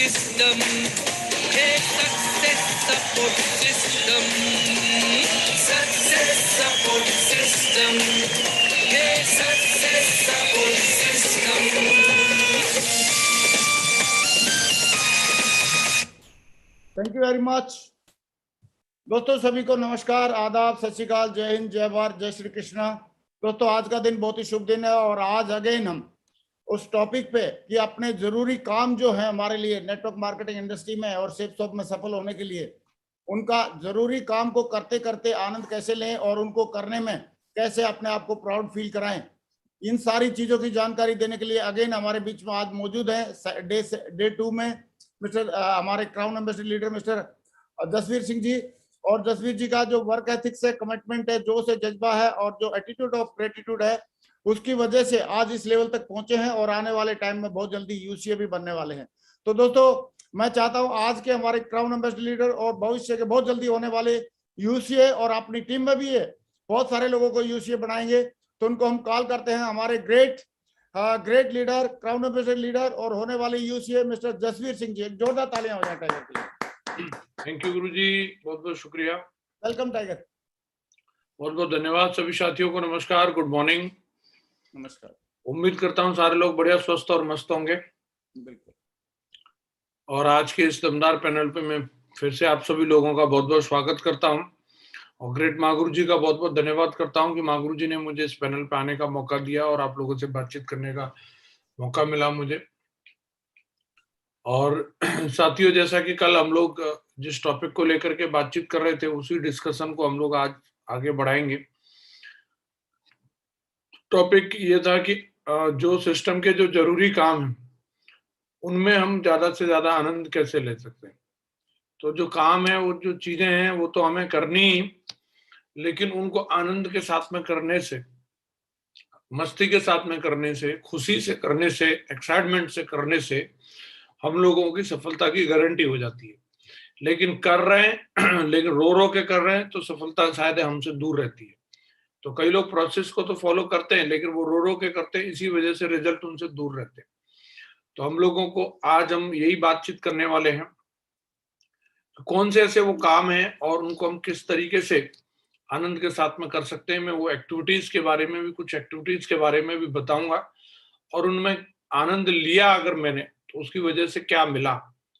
system. Hey, success support system. Success support system. Hey, success support system. Thank you very much. दोस्तों सभी को नमस्कार, आदाब, सत श्री अकाल, जय हिंद, जय भारत, जय श्री कृष्णा। दोस्तों आज का दिन बहुत ही शुभ दिन है और आज अगेन हम उस टॉपिक पे कि अपने जरूरी काम जो है हमारे लिए नेटवर्क मार्केटिंग इंडस्ट्री में और सेफ शॉप में सफल होने के लिए उनका जरूरी काम को करते करते आनंद कैसे लें और उनको करने में कैसे अपने आप को प्राउड फील कराएं, इन सारी चीजों की जानकारी देने के लिए अगेन हमारे बीच में आज मौजूद है डे 2 में मिस्टर हमारे crown ambassador leader mister Jasvir Singh ji. और जसवीर जी का जो वर्क एथिक्स है, कमिटमेंट है, जोश है, जज्बा है और जो एटीट्यूड ऑफ ग्रेटिट्यूड है, उसकी वजह से आज इस लेवल तक पहुंचे हैं और आने वाले टाइम में बहुत जल्दी यूसीए भी बनने वाले हैं। तो दोस्तों मैं चाहता हूं आज के हमारे क्राउन एम्बेसडर लीडर और भविष्य के बहुत जल्दी होने वाले यूसीए और अपनी टीम में भी है बहुत सारे लोगों को यूसीए बनाएंगे, तो उनको हम कॉल करते हैं हमारे great leader, crown ambassador leader और होने वाले यूसीए मिस्टर जसवीर सिंह जी। एक जोरदार तालियां हो जाए टाइगर के लिए। थैंक यू गुरुजी, बहुत बहुत शुक्रिया। Welcome tiger. बहुत बहुत धन्यवाद सभी साथियों को। नमस्कार, गुड मॉर्निंग। नमस्कार। उम्मीद करता हूँ सारे लोग बढ़िया स्वस्थ और मस्त होंगे। बिल्कुल। और आज के इस दमदार पैनल पे मैं फिर से आप सभी लोगों का बहुत बहुत स्वागत करता हूँ और ग्रेट माँ गुरु जी का बहुत बहुत धन्यवाद करता हूँ कि माँ गुरु जी ने मुझे इस पैनल पे आने का मौका दिया और आप लोगों से बातचीत करने का मौका मिला मुझे। और साथियों, जैसा कि कल हम लोग जिस टॉपिक को लेकर के बातचीत कर रहे थे उसी डिस्कशन को हम लोग आज आगे बढ़ाएंगे। टॉपिक ये था कि जो सिस्टम के जो जरूरी काम हैं उनमें हम ज्यादा से ज्यादा आनंद कैसे ले सकते हैं। तो जो काम है, वो जो चीजें हैं वो तो हमें करनी ही, लेकिन उनको आनंद के साथ में करने से, मस्ती के साथ में करने से, खुशी से करने से, एक्साइटमेंट से करने से हम लोगों की सफलता की गारंटी हो जाती है। लेकिन कर रहे हैं लेकिन रो रो के कर रहे हैं तो सफलता शायद हमसे दूर रहती है। तो कई लोग प्रोसेस को तो फॉलो करते हैं लेकिन वो रो रो के करते हैं, इसी वजह से रिजल्ट उनसे दूर रहते हैं। तो हम लोगों को आज हम यही बातचीत करने वाले हैं, कौन से ऐसे वो काम हैं और उनको हम किस तरीके से आनंद के साथ में कर सकते हैं। मैं वो एक्टिविटीज के बारे में भी, कुछ एक्टिविटीज के बारे में भी बताऊंगा और उनमें आनंद लिया अगर मैंने तो उसकी वजह से क्या मिला,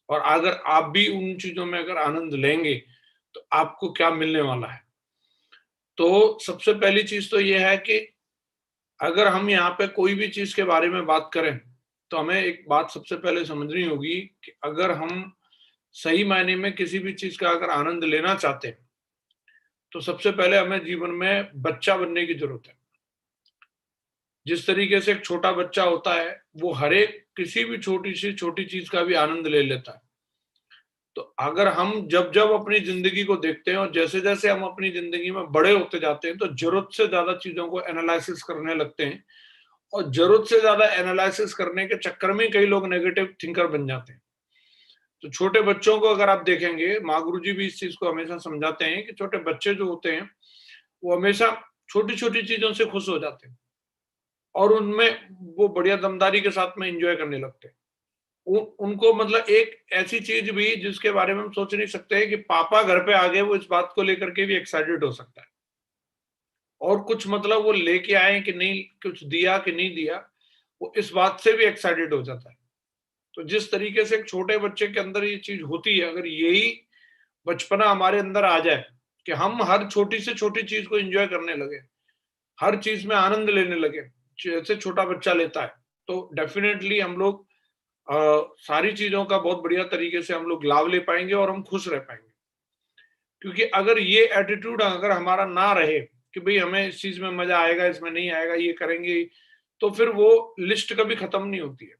और अगर आप भी उन चीजों में अगर आनंद लेंगे तो आपको क्या मिलने वाला है। तो सबसे पहली चीज तो ये है कि अगर हम यहाँ पे कोई भी चीज के बारे में बात करें तो हमें एक बात सबसे पहले समझनी होगी कि अगर हम सही मायने में किसी भी चीज का अगर आनंद लेना चाहते हैं तो सबसे पहले हमें जीवन में बच्चा बनने की जरूरत है। जिस तरीके से एक छोटा बच्चा होता है वो हर एक किसी भी छोटी सी छोटी चीज का भी आनंद ले लेता है। तो अगर हम जब जब अपनी जिंदगी को देखते हैं और जैसे जैसे हम अपनी जिंदगी में बड़े होते जाते हैं तो जरूरत से ज्यादा चीजों को एनालिसिस करने लगते हैं और जरूरत से ज्यादा एनालिसिस करने के चक्कर में कई लोग नेगेटिव थिंकर बन जाते हैं। तो छोटे बच्चों को अगर आप देखेंगे, माँ गुरु जी भी इस चीज को हमेशा समझाते हैं कि छोटे बच्चे जो होते हैं वो हमेशा छोटी छोटी चीजों से खुश हो जाते हैं और उनमें वो बढ़िया दमदारी के साथ में एंजॉय करने लगते हैं। उनको मतलब एक ऐसी चीज भी जिसके बारे में हम सोच नहीं सकते कि पापा घर पे आ गए, वो इस बात को लेकर के भी एक्साइटेड हो सकता है। और कुछ मतलब वो लेके आए कि नहीं, कुछ दिया कि नहीं दिया, वो इस बात से भी एक्साइटेड हो जाता है। तो जिस तरीके से एक छोटे बच्चे के अंदर ये चीज होती है, अगर यही बचपना हमारे अंदर आ जाए कि हम हर छोटी से छोटी चीज को एंजॉय करने लगे, हर चीज में आनंद लेने लगे जैसे छोटा बच्चा लेता है, तो डेफिनेटली हम लोग सारी चीजों का बहुत बढ़िया तरीके से हम लोग लाभ ले पाएंगे और हम खुश रह पाएंगे। क्योंकि अगर ये एटीट्यूड अगर हमारा ना रहे कि भाई हमें इस चीज में मजा आएगा, इसमें नहीं आएगा, ये करेंगे, तो फिर वो लिस्ट कभी खत्म नहीं होती है।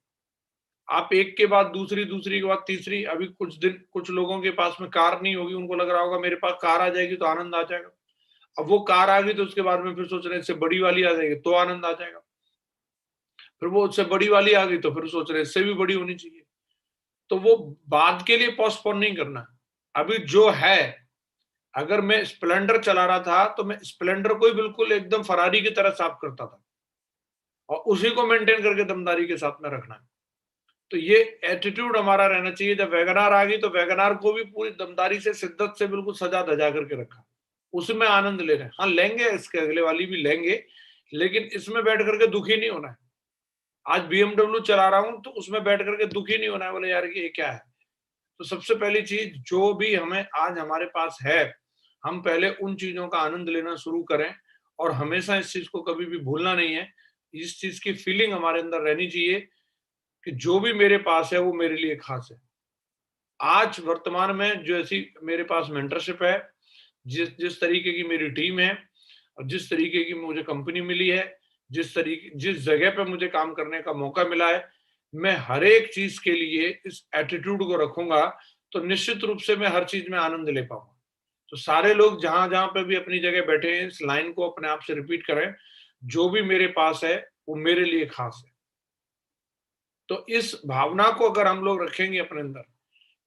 आप एक के बाद दूसरी, दूसरी के बाद तीसरी, अभी कुछ लोगों के पास में कार नहीं होगी, उनको लग रहा होगा मेरे पास कार आ जाएगी तो आनंद आ जाएगा। अब वो कार आ गई तो उसके बाद में फिर सोच रहे हैं इससे बड़ी वाली आ जाएगी तो आनंद आ जाएगा। फिर वो उससे बड़ी वाली आ गई तो फिर सोच रहे हैं इससे भी बड़ी होनी चाहिए। तो वो बाद के लिए पोस्टपोन नहीं करना। अभी जो है, अगर मैं स्प्लेंडर चला रहा था तो मैं स्प्लेंडर को ही बिल्कुल एकदम फरारी की तरह साफ करता था और उसी को मेंटेन करके दमदारी के साथ में रखना है। तो ये एटीट्यूड हमारा रहना चाहिए। जब वैगनार आ गई तो वैगनार को भी पूरी दमदारी से, शिद्दत से बिल्कुल सजा धजा करके रखा, उसमें आनंद ले रहे हैं। हाँ लेंगे, इसके अगले वाली भी लेंगे, लेकिन इसमें बैठ करके दुखी नहीं होना है। आज BMW चला रहा हूं तो उसमें बैठ करके दुखी नहीं होना है, बोले यार ये क्या है। तो सबसे पहली चीज, जो भी हमें आज हमारे पास है, हम पहले उन चीजों का आनंद लेना शुरू करें, और हमेशा इस चीज को कभी भी भूलना नहीं है। इस चीज की फीलिंग हमारे अंदर रहनी चाहिए कि जो भी मेरे पास है वो मेरे लिए खास है। आज वर्तमान में जैसी मेरे पास मेंटरशिप है, जिस जिस तरीके की मेरी टीम है, और जिस तरीके की मुझे कंपनी मिली है, जिस जगह पे मुझे काम करने का मौका मिला है, मैं हर एक चीज के लिए इस एटीट्यूड को रखूंगा, तो निश्चित रूप से मैं हर चीज में आनंद ले पाऊंगा। तो सारे लोग जहां जहां पे भी अपनी जगह बैठे हैं, इस लाइन को अपने आप से रिपीट करें, जो भी मेरे पास है वो मेरे लिए खास है। तो इस भावना को अगर हम लोग रखेंगे अपने अंदर,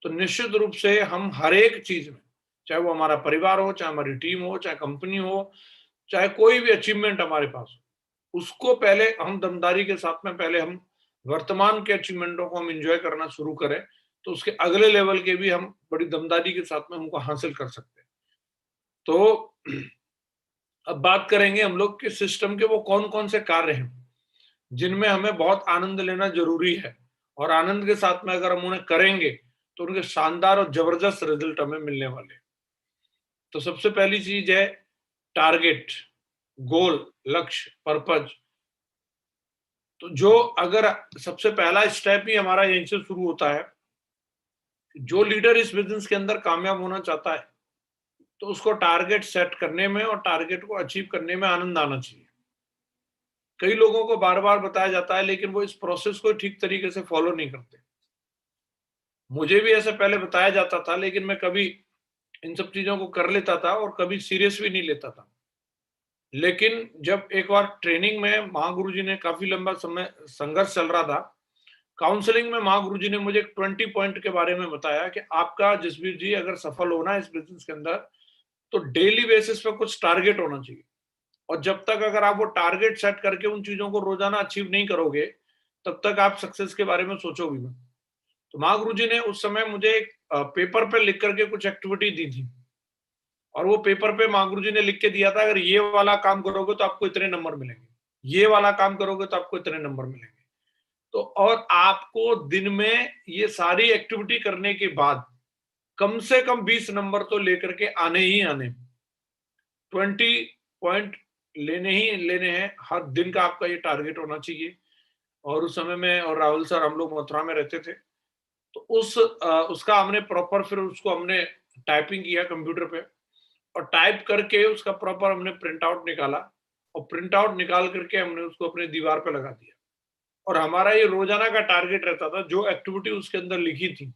तो निश्चित रूप से हम हर एक चीज में, चाहे वो हमारा परिवार हो, चाहे हमारी टीम हो, चाहे कंपनी हो, चाहे कोई भी अचीवमेंट हमारे पास हो, उसको पहले हम दमदारी के साथ में, पहले हम वर्तमान के अचीवमेंटों को हम एंजॉय करना शुरू करें, तो उसके अगले लेवल के भी हम बड़ी दमदारी के साथ में उनको हासिल कर सकते हैं। तो अब बात करेंगे हम लोग कि सिस्टम के वो कौन कौन से कार्य हैं जिनमें हमें बहुत आनंद लेना जरूरी है, और आनंद के साथ में अगर हम उन्हें करेंगे तो उनके शानदार और जबरदस्त रिजल्ट हमें मिलने वाले हैं। तो सबसे पहली चीज है टारगेट, गोल, लक्ष्य, पर्पज। तो जो अगर सबसे पहला स्टेप ही हमारा यहीं से शुरू होता है, जो लीडर इस बिजनेस के अंदर कामयाब होना चाहता है, तो उसको टारगेट सेट करने में और टारगेट को अचीव करने में आनंद आना चाहिए। कई लोगों को बार बार बताया जाता है, लेकिन वो इस प्रोसेस को ठीक तरीके से फॉलो नहीं करते। मुझे भी ऐसे पहले बताया जाता था, लेकिन मैं कभी इन सब चीजों को कर लेता था और कभी सीरियस भी नहीं लेता था। लेकिन जब एक बार ट्रेनिंग में महागुरु जी ने, काफी लंबा समय संघर्ष चल रहा था, काउंसलिंग में महागुरु जी ने मुझे 20 पॉइंट के बारे में बताया कि आपका, जसवीर जी, अगर सफल होना है इस बिजनेस के अंदर, तो डेली बेसिस पे कुछ टारगेट होना चाहिए। और जब तक अगर आप वो टारगेट सेट करके उन चीजों को रोजाना अचीव नहीं करोगे, तब तक आप सक्सेस के बारे में सोचोगे मत। तो महागुरु जी ने उस समय मुझे एक पेपर पे लिख करके कुछ एक्टिविटी दी थी, और वो पेपर पे महागुरु जी ने लिख के दिया था, अगर ये वाला काम करोगे तो आपको इतने नंबर मिलेंगे, ये वाला काम करोगे तो आपको इतने नंबर मिलेंगे। तो और आपको दिन में ये सारी एक्टिविटी करने के बाद कम से कम 20 नंबर तो लेकर के आने ही आने, 20 पॉइंट लेने ही लेने हैं। हर दिन का आपका ये टारगेट होना चाहिए। और उस समय में और राहुल सर, हम लोग मथुरा में रहते थे, तो उसका हमने प्रॉपर, फिर उसको हमने टाइपिंग किया कंप्यूटर पे, और टाइप करके उसका प्रॉपर हमने प्रिंट आउट निकाला, और प्रिंट आउट निकाल करके हमने उसको अपने दीवार पे लगा दिया। और हमारा ये रोजाना का टारगेट रहता था, जो एक्टिविटी उसके अंदर लिखी थी,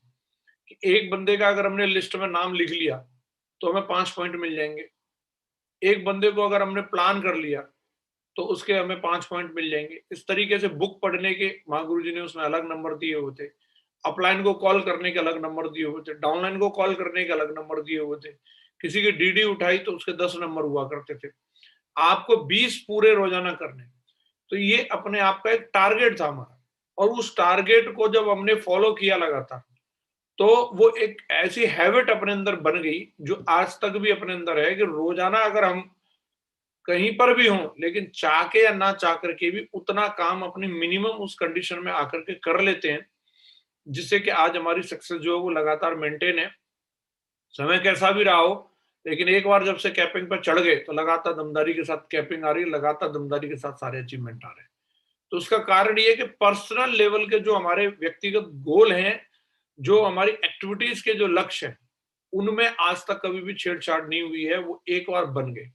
कि एक बंदे का अगर हमने लिस्ट में नाम लिख लिया तो हमें 5 पॉइंट मिल जाएंगे। एक बंदे को अगर हमने प्लान कर लिया तो उसके हमें 5 पॉइंट मिल जाएंगे। इस तरीके से बुक पढ़ने के महागुरु जी ने उसमें अलग नंबर दिए हुए थे, अपलाइन को कॉल करने के अलग नंबर दिए हुए थे, डाउनलाइन को कॉल करने के अलग नंबर दिए हुए थे, किसी की डीडी उठाई तो उसके 10 नंबर हुआ करते थे। आपको 20 पूरे रोजाना करने। तो ये अपने आप का एक टारगेट था हमारा, और उस टारगेट को जब हमने फॉलो किया लगातार, तो वो एक ऐसी हैबिट अपने अंदर बन गई, जो आज तक भी अपने अंदर है, कि रोजाना अगर हम कहीं पर भी हों, लेकिन चाह के या ना चाह करके भी उतना काम अपनी मिनिमम उस कंडीशन में आकर के कर लेते हैं, जिससे कि आज हमारी सक्सेस जो है वो लगातार मेंटेन है। समय कैसा भी रहा हो, लेकिन एक बार जब से कैपिंग पर चढ़ गए तो लगातार दमदारी के साथ कैपिंग आ रही है, लगातार दमदारी के साथ सारे अचीवमेंट आ रहे हैं। तो उसका कारण ये है कि पर्सनल लेवल के जो हमारे व्यक्तिगत गोल हैं, जो हमारी एक्टिविटीज के जो लक्ष्य हैं, उनमें आज तक कभी भी छेड़छाड़ नहीं हुई है, वो एक बार बन गए।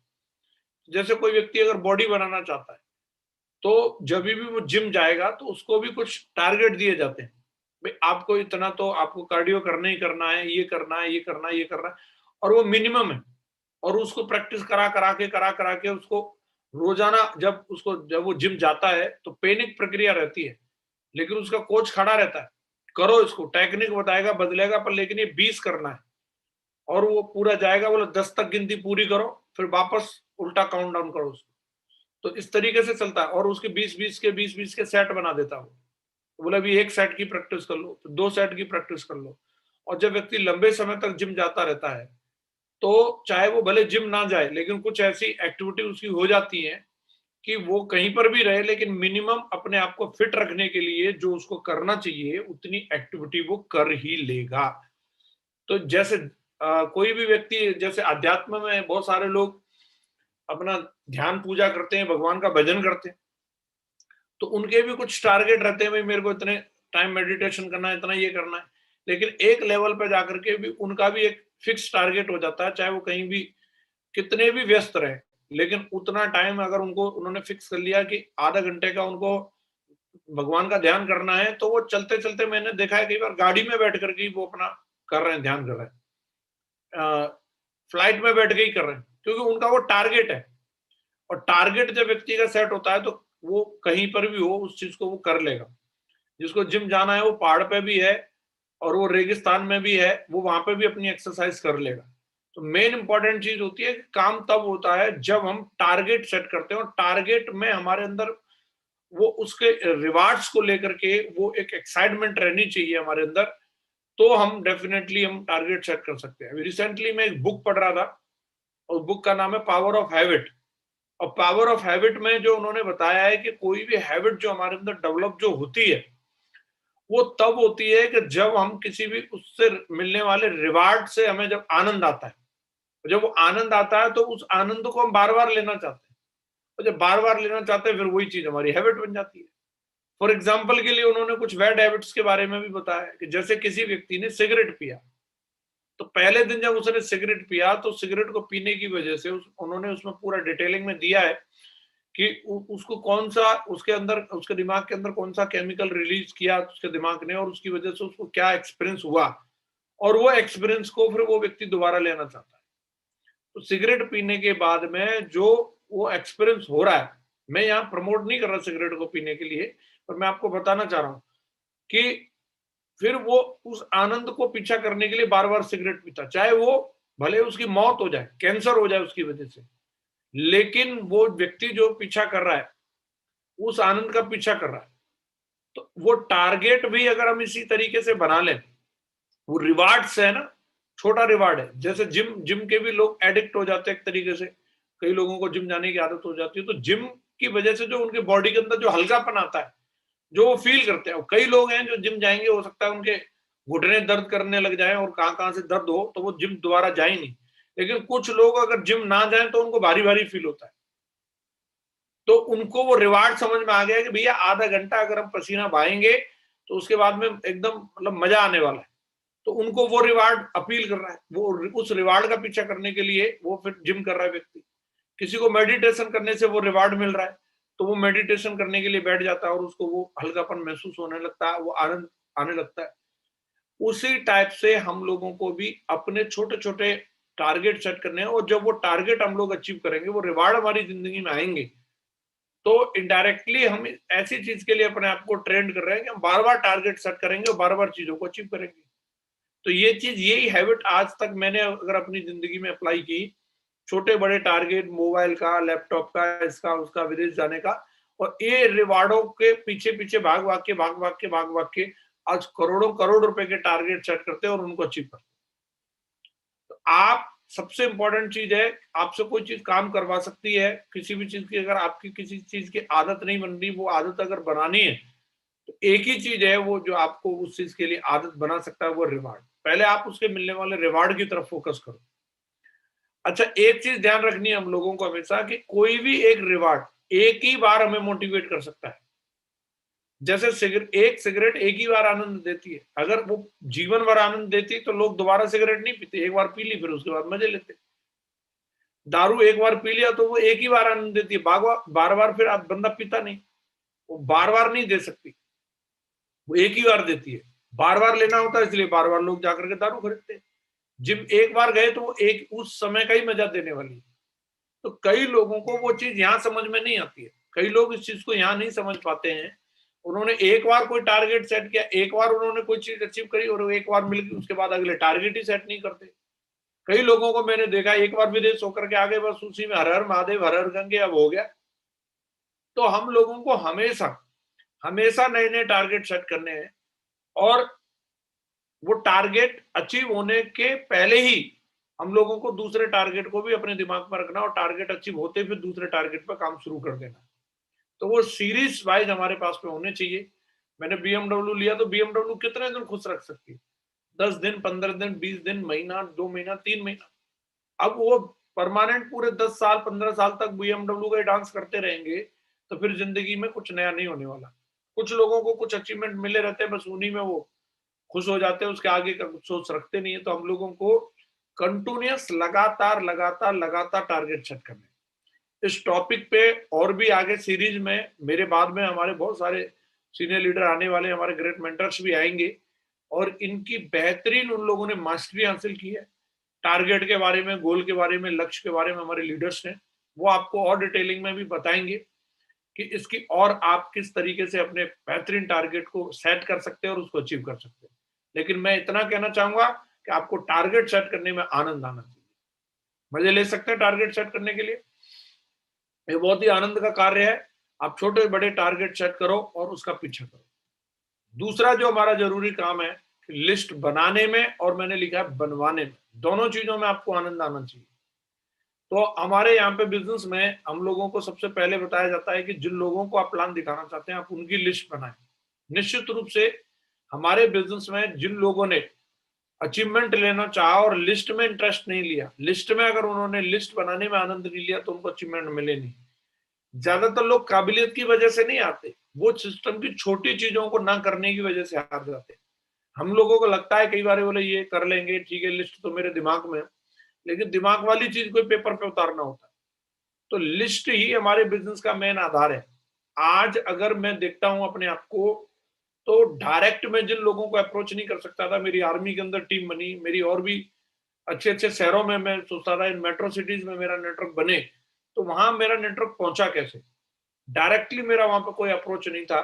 जैसे कोई व्यक्ति अगर बॉडी बनाना चाहता है, तो जब भी वो जिम जाएगा तो उसको भी कुछ टारगेट दिए जाते हैं, भाई आपको इतना तो आपको कार्डियो करना ही करना है, ये करना है, ये करना है, ये करना है, और वो मिनिमम है। और उसको प्रैक्टिस करा करा के उसको रोजाना, जब वो जिम जाता है तो पैनिक प्रक्रिया रहती है, लेकिन उसका कोच खड़ा रहता है, करो इसको, टेक्निक बताएगा, बदलेगा, पर लेकिन ये 20 करना है। और वो पूरा जाएगा, बोला 10 तक गिनती पूरी करो, फिर वापस उल्टा काउंट डाउन करो उसको। तो इस तरीके से चलता है, और उसके 20-20 के सेट बना देता हूँ। तो बोला अभी 1 सेट की प्रैक्टिस कर लो, तो 2 सेट की प्रैक्टिस कर लो। और जब व्यक्ति लंबे समय तक जिम जाता रहता है, तो चाहे वो भले जिम ना जाए, लेकिन कुछ ऐसी एक्टिविटी उसकी हो जाती है कि वो कहीं पर भी रहे, लेकिन मिनिमम अपने आप को फिट रखने के लिए जो उसको करना चाहिए उतनी एक्टिविटी वो कर ही लेगा। तो जैसे कोई भी व्यक्ति, जैसे अध्यात्म में बहुत सारे लोग अपना ध्यान पूजा करते हैं, भगवान का भजन करते हैं, तो उनके भी कुछ टारगेट रहते हैं, भाई मेरे को इतने टाइम मेडिटेशन करना है, इतना ये करना है। लेकिन एक लेवल पे जाकर के भी उनका भी एक फिक्स टारगेट हो जाता है, चाहे वो कहीं भी कितने भी व्यस्त रहे, लेकिन उतना टाइम अगर उनको उन्होंने फिक्स कर लिया कि आधा घंटे का उनको भगवान का ध्यान करना है, तो वो चलते चलते, मैंने देखा है कई बार गाड़ी में बैठ करके वो अपना कर रहे हैं, ध्यान कर रहे हैं, फ्लाइट में बैठ के ही कर रहे हैं, क्योंकि उनका वो टारगेट है। और टारगेट जब व्यक्ति का सेट होता है, तो वो कहीं पर भी हो उस चीज को वो कर लेगा। जिसको जिम जाना है वो पहाड़ पे भी है और वो रेगिस्तान में भी है, वो वहां पे भी अपनी एक्सरसाइज कर लेगा। तो मेन इंपॉर्टेंट चीज होती है कि काम तब होता है जब हम टारगेट सेट करते हैं, और टारगेट में हमारे अंदर वो उसके रिवार्ड्स को लेकर के वो एक एक्साइटमेंट रहनी चाहिए हमारे अंदर, तो हम डेफिनेटली हम टारगेट सेट कर सकते हैं। अभी रिसेंटली मैं एक बुक पढ़ रहा था, और बुक का नाम है पावर ऑफ हैबिट। और पावर ऑफ हैबिट में जो उन्होंने बताया है कि कोई भी हैबिट जो हमारे अंदर डेवलप जो होती है, वो तब होती है कि जब हम किसी भी उससे मिलने वाले रिवार्ड से हमें जब आनंद आता है, जब वो आनंद आता है तो उस आनंद को हम बार बार लेना चाहते हैं, और जब बार बार लेना चाहते हैं फिर वही चीज हमारी हैबिट बन जाती है। फॉर एग्जाम्पल के लिए उन्होंने कुछ बैड हैबिट्स के बारे में भी बताया कि जैसे किसी व्यक्ति ने सिगरेट पिया, तो पहले दिन जब उसने सिगरेट पिया, तो सिगरेट को पीने की वजह से उन्होंने उसमें पूरा डिटेलिंग में दिया है कि उसको कौन सा उसके अंदर, उसके दिमाग के अंदर कौन सा केमिकल रिलीज किया उसके दिमाग ने, और उसकी वजह से उसको क्या एक्सपीरियंस हुआ, और वो एक्सपीरियंस को फिर वो व्यक्ति दोबारा लेना चाहता है। तो सिगरेट पीने के बाद में जो वो एक्सपीरियंस हो रहा है, मैं यहाँ प्रमोट नहीं कर रहा सिगरेट को पीने के लिए, पर मैं आपको बताना चाह रहा हूँ कि फिर वो उस आनंद को पीछा करने के लिए बार बार सिगरेट पीता, चाहे वो भले उसकी मौत हो जाए, कैंसर हो जाए उसकी वजह से, लेकिन वो व्यक्ति जो पीछा कर रहा है उस आनंद का पीछा कर रहा है। तो वो टारगेट भी अगर हम इसी तरीके से बना लें, वो रिवार्ड्स है ना, छोटा रिवार्ड है। जैसे जिम के भी लोग एडिक्ट हो जाते हैं एक तरीके से, कई लोगों को जिम जाने की आदत हो जाती है, तो जिम की वजह से जो उनके बॉडी के अंदर जो हल्कापन आता है, जो वो फील करते हैं। कई लोग हैं जो जिम जाएंगे, हो सकता है उनके घुटने दर्द करने लग जाए और कहां से दर्द हो, तो वो जिम दोबारा जाए नहीं। लेकिन कुछ लोग अगर जिम ना जाए तो उनको भारी भारी फील होता है, तो उनको वो रिवार्ड समझ में आ गया कि भैया आधा घंटा अगर हम पसीना बहाएंगे तो उसके बाद में एकदम मतलब मजा आने वाला है। तो उनको वो रिवार्ड अपील कर रहा है, वो उस रिवार्ड का पीछा करने के लिए वो फिर जिम कर रहा है व्यक्ति। किसी को मेडिटेशन करने से वो रिवार्ड मिल रहा है, तो वो मेडिटेशन करने के लिए बैठ जाता है और उसको वो हल्कापन महसूस होने लगता है, वो आनंद आने लगता है। उसी टाइप से हम लोगों को भी अपने छोटे छोटे टारगेट सेट करने हैं, और जब वो टारगेट हम लोग अचीव करेंगे, वो रिवार्ड हमारी जिंदगी में आएंगे, तो इनडायरेक्टली हम ऐसी चीज के लिए अपने आप को ट्रेंड कर रहे हैं कि हम बार बार टारगेट सेट करेंगे और बार बार चीजों को अचीव करेंगे। तो ये चीज, यही हैबिट आज तक मैंने अगर अपनी जिंदगी में अप्लाई की, छोटे बड़े टारगेट, मोबाइल का, लैपटॉप का, इसका उसका, विदेश जाने का, और ये रिवार्डों के पीछे पीछे भाग भाग के आज करोड़ों करोड़ रुपए के टारगेट सेट करते हैं और उनको अचीव करते हैं। तो आप, सबसे इंपॉर्टेंट चीज है, आपसे कोई चीज काम करवा सकती है किसी भी चीज की, अगर आपकी किसी चीज की आदत नहीं बन रही, वो आदत अगर बनानी है, तो एक ही चीज है वो जो आपको उस चीज के लिए आदत बना सकता है, वो रिवार्ड। पहले आप उसके मिलने वाले रिवार्ड की तरफ फोकस करो। अच्छा, एक चीज ध्यान रखनी है हम लोगों को हमेशा, कि कोई भी एक रिवार्ड एक ही बार हमें मोटिवेट कर सकता है। जैसे एक सिगरेट एक ही बार आनंद देती है, अगर वो जीवन भर आनंद देती तो लोग दोबारा सिगरेट नहीं पीते, एक बार पी ली फिर उसके बाद मजे लेते। दारू एक बार पी लिया तो वो एक ही बार आनंद देती है, बार बार फिर आप बंदा पीता नहीं, वो बार बार नहीं दे सकती, वो एक ही बार देती है। बार बार लेना होता है, इसलिए बार बार लोग जाकर के दारू खरीदते हैं। जिम एक बार गए तो वो एक उस समय का ही मजा देने वाली है। तो कई लोगों को वो चीज यहाँ समझ में नहीं आती है, कई लोग इस चीज को यहाँ नहीं समझ पाते हैं। उन्होंने एक बार कोई टारगेट सेट किया, एक बार उन्होंने कोई चीज अचीव करी और एक बार मिल गई, उसके बाद अगले टारगेट ही सेट नहीं करते। कई लोगों को मैंने देखा, एक बार विदेश होकर के आगे बस उसी में हर हर महादेव हर हर गंगे अब हो गया। तो हम लोगों को हमेशा हमेशा नए नए टारगेट सेट करने हैं और वो टारगेट अचीव होने के पहले ही हम लोगों को दूसरे टारगेट को भी अपने दिमाग में रखना और टारगेट अचीव होते फिर दूसरे टारगेट पर काम शुरू कर देना। तो वो सीरीज वाइज हमारे पास में होने चाहिए। मैंने BMW लिया तो BMW कितने दिन खुश रख सकती है? 10 दिन, 15 दिन, 20 दिन, महीना, 2 महीना, 3 महीना। अब वो परमानेंट पूरे 10 साल 15 साल तक BMW का डांस करते रहेंगे तो फिर जिंदगी में कुछ नया नहीं होने वाला। कुछ लोगों को कुछ अचीवमेंट मिले रहते हैं, बस उन्हीं में वो खुश हो जाते हैं, उसके आगे का कुछ सोच रखते नहीं है। तो हम लोगों को कंटिन्यूअस लगातार लगातार लगातार टारगेट सेट करने। इस टॉपिक पे और भी आगे सीरीज में मेरे बाद में हमारे बहुत सारे सीनियर लीडर आने वाले, हमारे ग्रेट मेंटर्स भी आएंगे और इनकी बेहतरीन उन लोगों ने मास्टरी हासिल की है टारगेट के बारे में, गोल के बारे में, लक्ष्य के बारे में। हमारे लीडर्स ने वो आपको और डिटेलिंग में भी बताएंगे कि इसकी और आप किस तरीके से अपने बेहतरीन टारगेट को सेट कर सकते हैं और उसको अचीव कर सकते हैं। लेकिन मैं इतना कहना चाहूंगा कि आपको टारगेट सेट करने में आनंद आना चाहिए। मजे ले सकते हैं टारगेट सेट करने के लिए, ये बहुत ही आनंद का कार्य है। आप छोटे बड़े टारगेट सेट करो और उसका पीछा करो। दूसरा जो हमारा जरूरी काम है, लिस्ट बनाने में और मैंने लिखा है बनवाने में, दोनों चीजों में आपको आनंद आना चाहिए। तो हमारे यहाँ पे बिजनेस में हम लोगों को सबसे पहले बताया जाता है कि जिन लोगों को आप प्लान दिखाना चाहते हैं आप उनकी लिस्ट बनाएं। निश्चित रूप से हमारे बिजनेस में जिन लोगों ने अचीवमेंट लेना चाहा और लिस्ट में इंटरेस्ट नहीं लिया, लिस्ट में अगर उन्होंने लिस्ट बनाने में आनंद नहीं लिया तो उनको अचीवमेंट मिले नहीं। ज्यादातर लोग काबिलियत की वजह से नहीं आते, वो सिस्टम की छोटी चीजों को ना करने की वजह से हार जाते। हम लोगों को लगता है कई बार बोले ये कर लेंगे, ठीक है, लिस्ट तो मेरे दिमाग में है, लेकिन दिमाग वाली चीज कोई पेपर पे उतारना होता है। तो लिस्ट ही हमारे बिजनेस का मेन आधार है। आज अगर मैं देखता हूं अपने आप को तो डायरेक्ट मैं जिन लोगों को अप्रोच नहीं कर सकता था, मेरी आर्मी के अंदर टीम बनी, मेरी और भी अच्छे अच्छे शहरों में मैं सोचता था इन मेट्रो सिटीज में मेरा नेटवर्क बने, तो वहां मेरा नेटवर्क पहुंचा कैसे? डायरेक्टली मेरा वहां पर कोई अप्रोच नहीं था।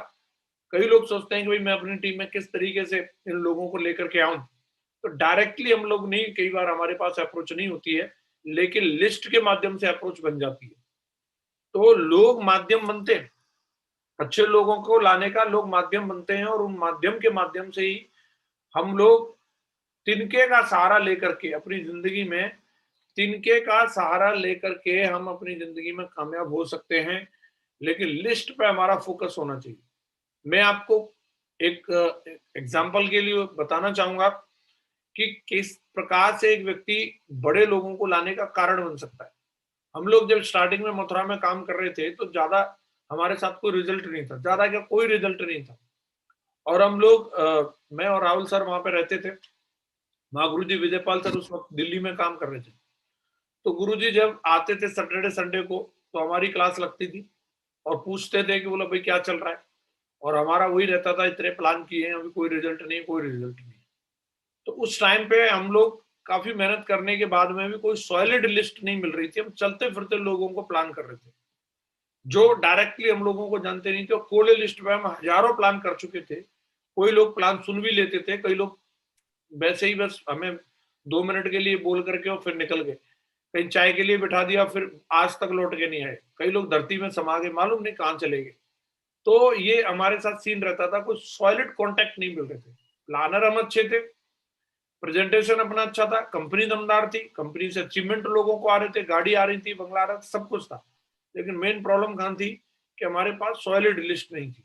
कई लोग सोचते हैं कि भाई मैं अपनी टीम में किस तरीके से इन लोगों को लेकर के आऊं, तो डायरेक्टली हम लोग नहीं, कई बार हमारे पास अप्रोच नहीं होती है, लेकिन लिस्ट के माध्यम से अप्रोच बन जाती है। तो लोग माध्यम बनते हैं, अच्छे लोगों को लाने का लोग माध्यम बनते हैं और उन माध्यम के माध्यम से ही हम लोग तिनके का सहारा लेकर के अपनी जिंदगी में, तिनके का सहारा लेकर के हम अपनी जिंदगी में कामयाब हो सकते हैं। लेकिन लिस्ट पे हमारा फोकस होना चाहिए। मैं आपको एक एग्जांपल के लिए बताना चाहूंगा कि किस प्रकार से एक व्यक्ति बड़े लोगों को लाने का कारण बन सकता है। हम लोग जब स्टार्टिंग में मथुरा में काम कर रहे थे तो ज्यादा हमारे साथ कोई रिजल्ट नहीं था, ज्यादा क्या कोई रिजल्ट नहीं था। और हम लोग मैं और राहुल सर वहां पे रहते थे, वहां गुरुजी विजयपाल सर उस वक्त दिल्ली में काम कर रहे थे। तो गुरुजी जब आते थे सैटरडे संडे को तो हमारी क्लास लगती थी और पूछते थे कि बोला भाई क्या चल रहा है, और हमारा वही रहता था इतने प्लान किए हैं अभी कोई रिजल्ट नहीं, कोई रिजल्ट नहीं। तो उस टाइम पे हम लोग काफी मेहनत करने के बाद में भी कोई सॉलिड लिस्ट नहीं मिल रही थी। हम चलते फिरते लोगों को प्लान कर रहे थे जो डायरेक्टली हम लोगों को जानते नहीं थे, और कोले लिस्ट में हम हजारों प्लान कर चुके थे। कोई लोग प्लान सुन भी लेते थे, कई लोग वैसे ही बस हमें 2 मिनट के लिए बोल करके और फिर निकल गए, कहीं चाय के लिए बिठा दिया फिर आज तक लौट के नहीं आए। कई लोग धरती में समा गए, मालूम नहीं कहां चले गए। तो ये हमारे साथ सीन रहता था, कोई सॉलिड कॉन्टेक्ट नहीं मिल रहे थे। प्लानर हम अच्छे थे, प्रेजेंटेशन अपना अच्छा था, कंपनी दमदार थी, कंपनी से अचीवमेंट लोगों को आ रहे थे, गाड़ी आ रही थी, बंगला आ रहा था, सब कुछ था। लेकिन मेन प्रॉब्लम कहां थी कि हमारे पास सॉलिड लिस्ट नहीं थी।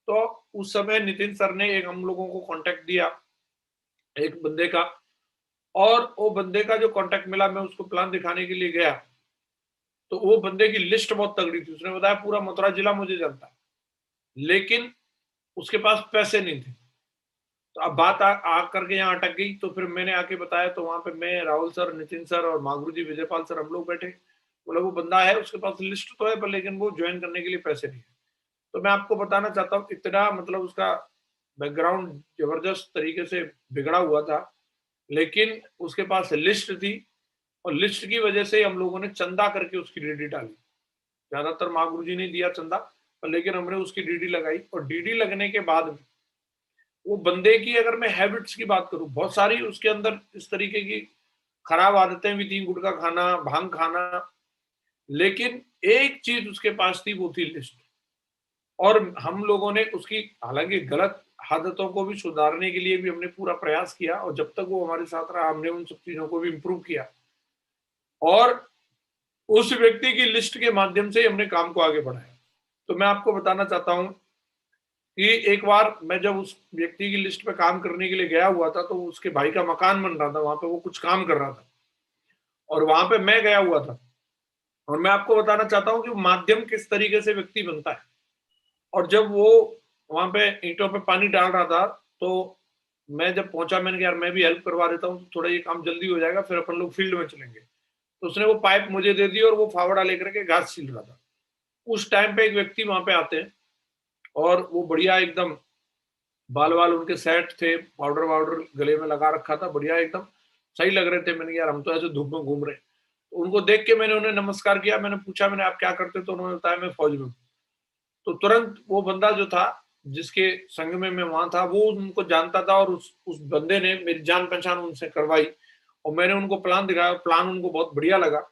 तो उस समय नितिन सर ने एक हम लोगों को कांटेक्ट दिया एक बंदे का, और वो बंदे का जो कांटेक्ट मिला, मैं उसको प्लान दिखाने के लिए गया तो वो बंदे की लिस्ट बहुत तगड़ी थी। उसने बताया पूरा मथुरा जिला मुझे जानता है, लेकिन उसके पास पैसे नहीं थे। तो अब बात आ करके यहाँ अटक गई। तो फिर मैंने आके बताया, तो वहां पे मैं, राहुल सर, नितिन सर और मागुरू जी विजयपाल सर हम लोग बैठे। बोला वो बंदा है, उसके पास लिस्ट तो है पर लेकिन वो ज्वाइन करने के लिए पैसे नहीं है। तो मैं आपको बताना चाहता हूँ इतना मतलब उसका बैकग्राउंड जबरदस्त तरीके से बिगड़ा हुआ था, लेकिन उसके पास लिस्ट थी और लिस्ट की वजह से हम लोगों ने चंदा करके उसकी डीडी डाली। ज्यादातर मागुरू जी ने दिया चंदा, पर लेकिन हमने उसकी डीडी लगाई, और डीडी लगने के बाद में वो बंदे की अगर मैं हैबिट्स की बात करूं, बहुत सारी उसके अंदर इस तरीके की खराब आदतें भी थी, गुटखा खाना, भांग खाना, लेकिन एक चीज उसके पास थी, वो थी लिस्ट। और हम लोगों ने उसकी हालांकि गलत आदतों को भी सुधारने के लिए भी हमने पूरा प्रयास किया, और जब तक वो हमारे साथ रहा हमने उन सब चीजों को भी इम्प्रूव किया, और उस व्यक्ति की लिस्ट के माध्यम से हमने काम को आगे बढ़ाया। तो मैं आपको बताना चाहता हूं कि एक बार मैं जब उस व्यक्ति की लिस्ट पे काम करने के लिए गया हुआ था, तो उसके भाई का मकान बन रहा था, वहां पे वो कुछ काम कर रहा था और वहां पे मैं गया हुआ था। और मैं आपको बताना चाहता हूं कि माध्यम किस तरीके से व्यक्ति बनता है। और जब वो वहां पे ईंटों पे पानी डाल रहा था, तो मैं जब पहुंचा, मैंने कहा यार मैं भी हेल्प करवा देता हूँ, थोड़ा ये काम जल्दी हो जाएगा, फिर अपन लोग फील्ड में चलेंगे। तो उसने वो पाइप मुझे दे दी और वो फावड़ा लेकर के घास छील रहा था। उस टाइम पे एक व्यक्ति वहां पे आते हैं और वो बढ़िया एकदम बाल वाल उनके सेट थे, पाउडर वाउडर गले में लगा रखा था, बढ़िया एकदम सही लग रहे थे। मैंने यार हम तो ऐसे धूप में घूम रहे हैं। तो उनको देख के मैंने उन्हें नमस्कार किया, मैंने पूछा मैंने आप क्या करते, तो उन्होंने बताया मैं फौज में हूँ। तो तुरंत वो बंदा जो था जिसके संग में मैं वहां था, वो उनको जानता था और उस बंदे ने मेरी जान पहचान उनसे करवाई और मैंने उनको प्लान दिखाया। प्लान उनको बहुत बढ़िया लगा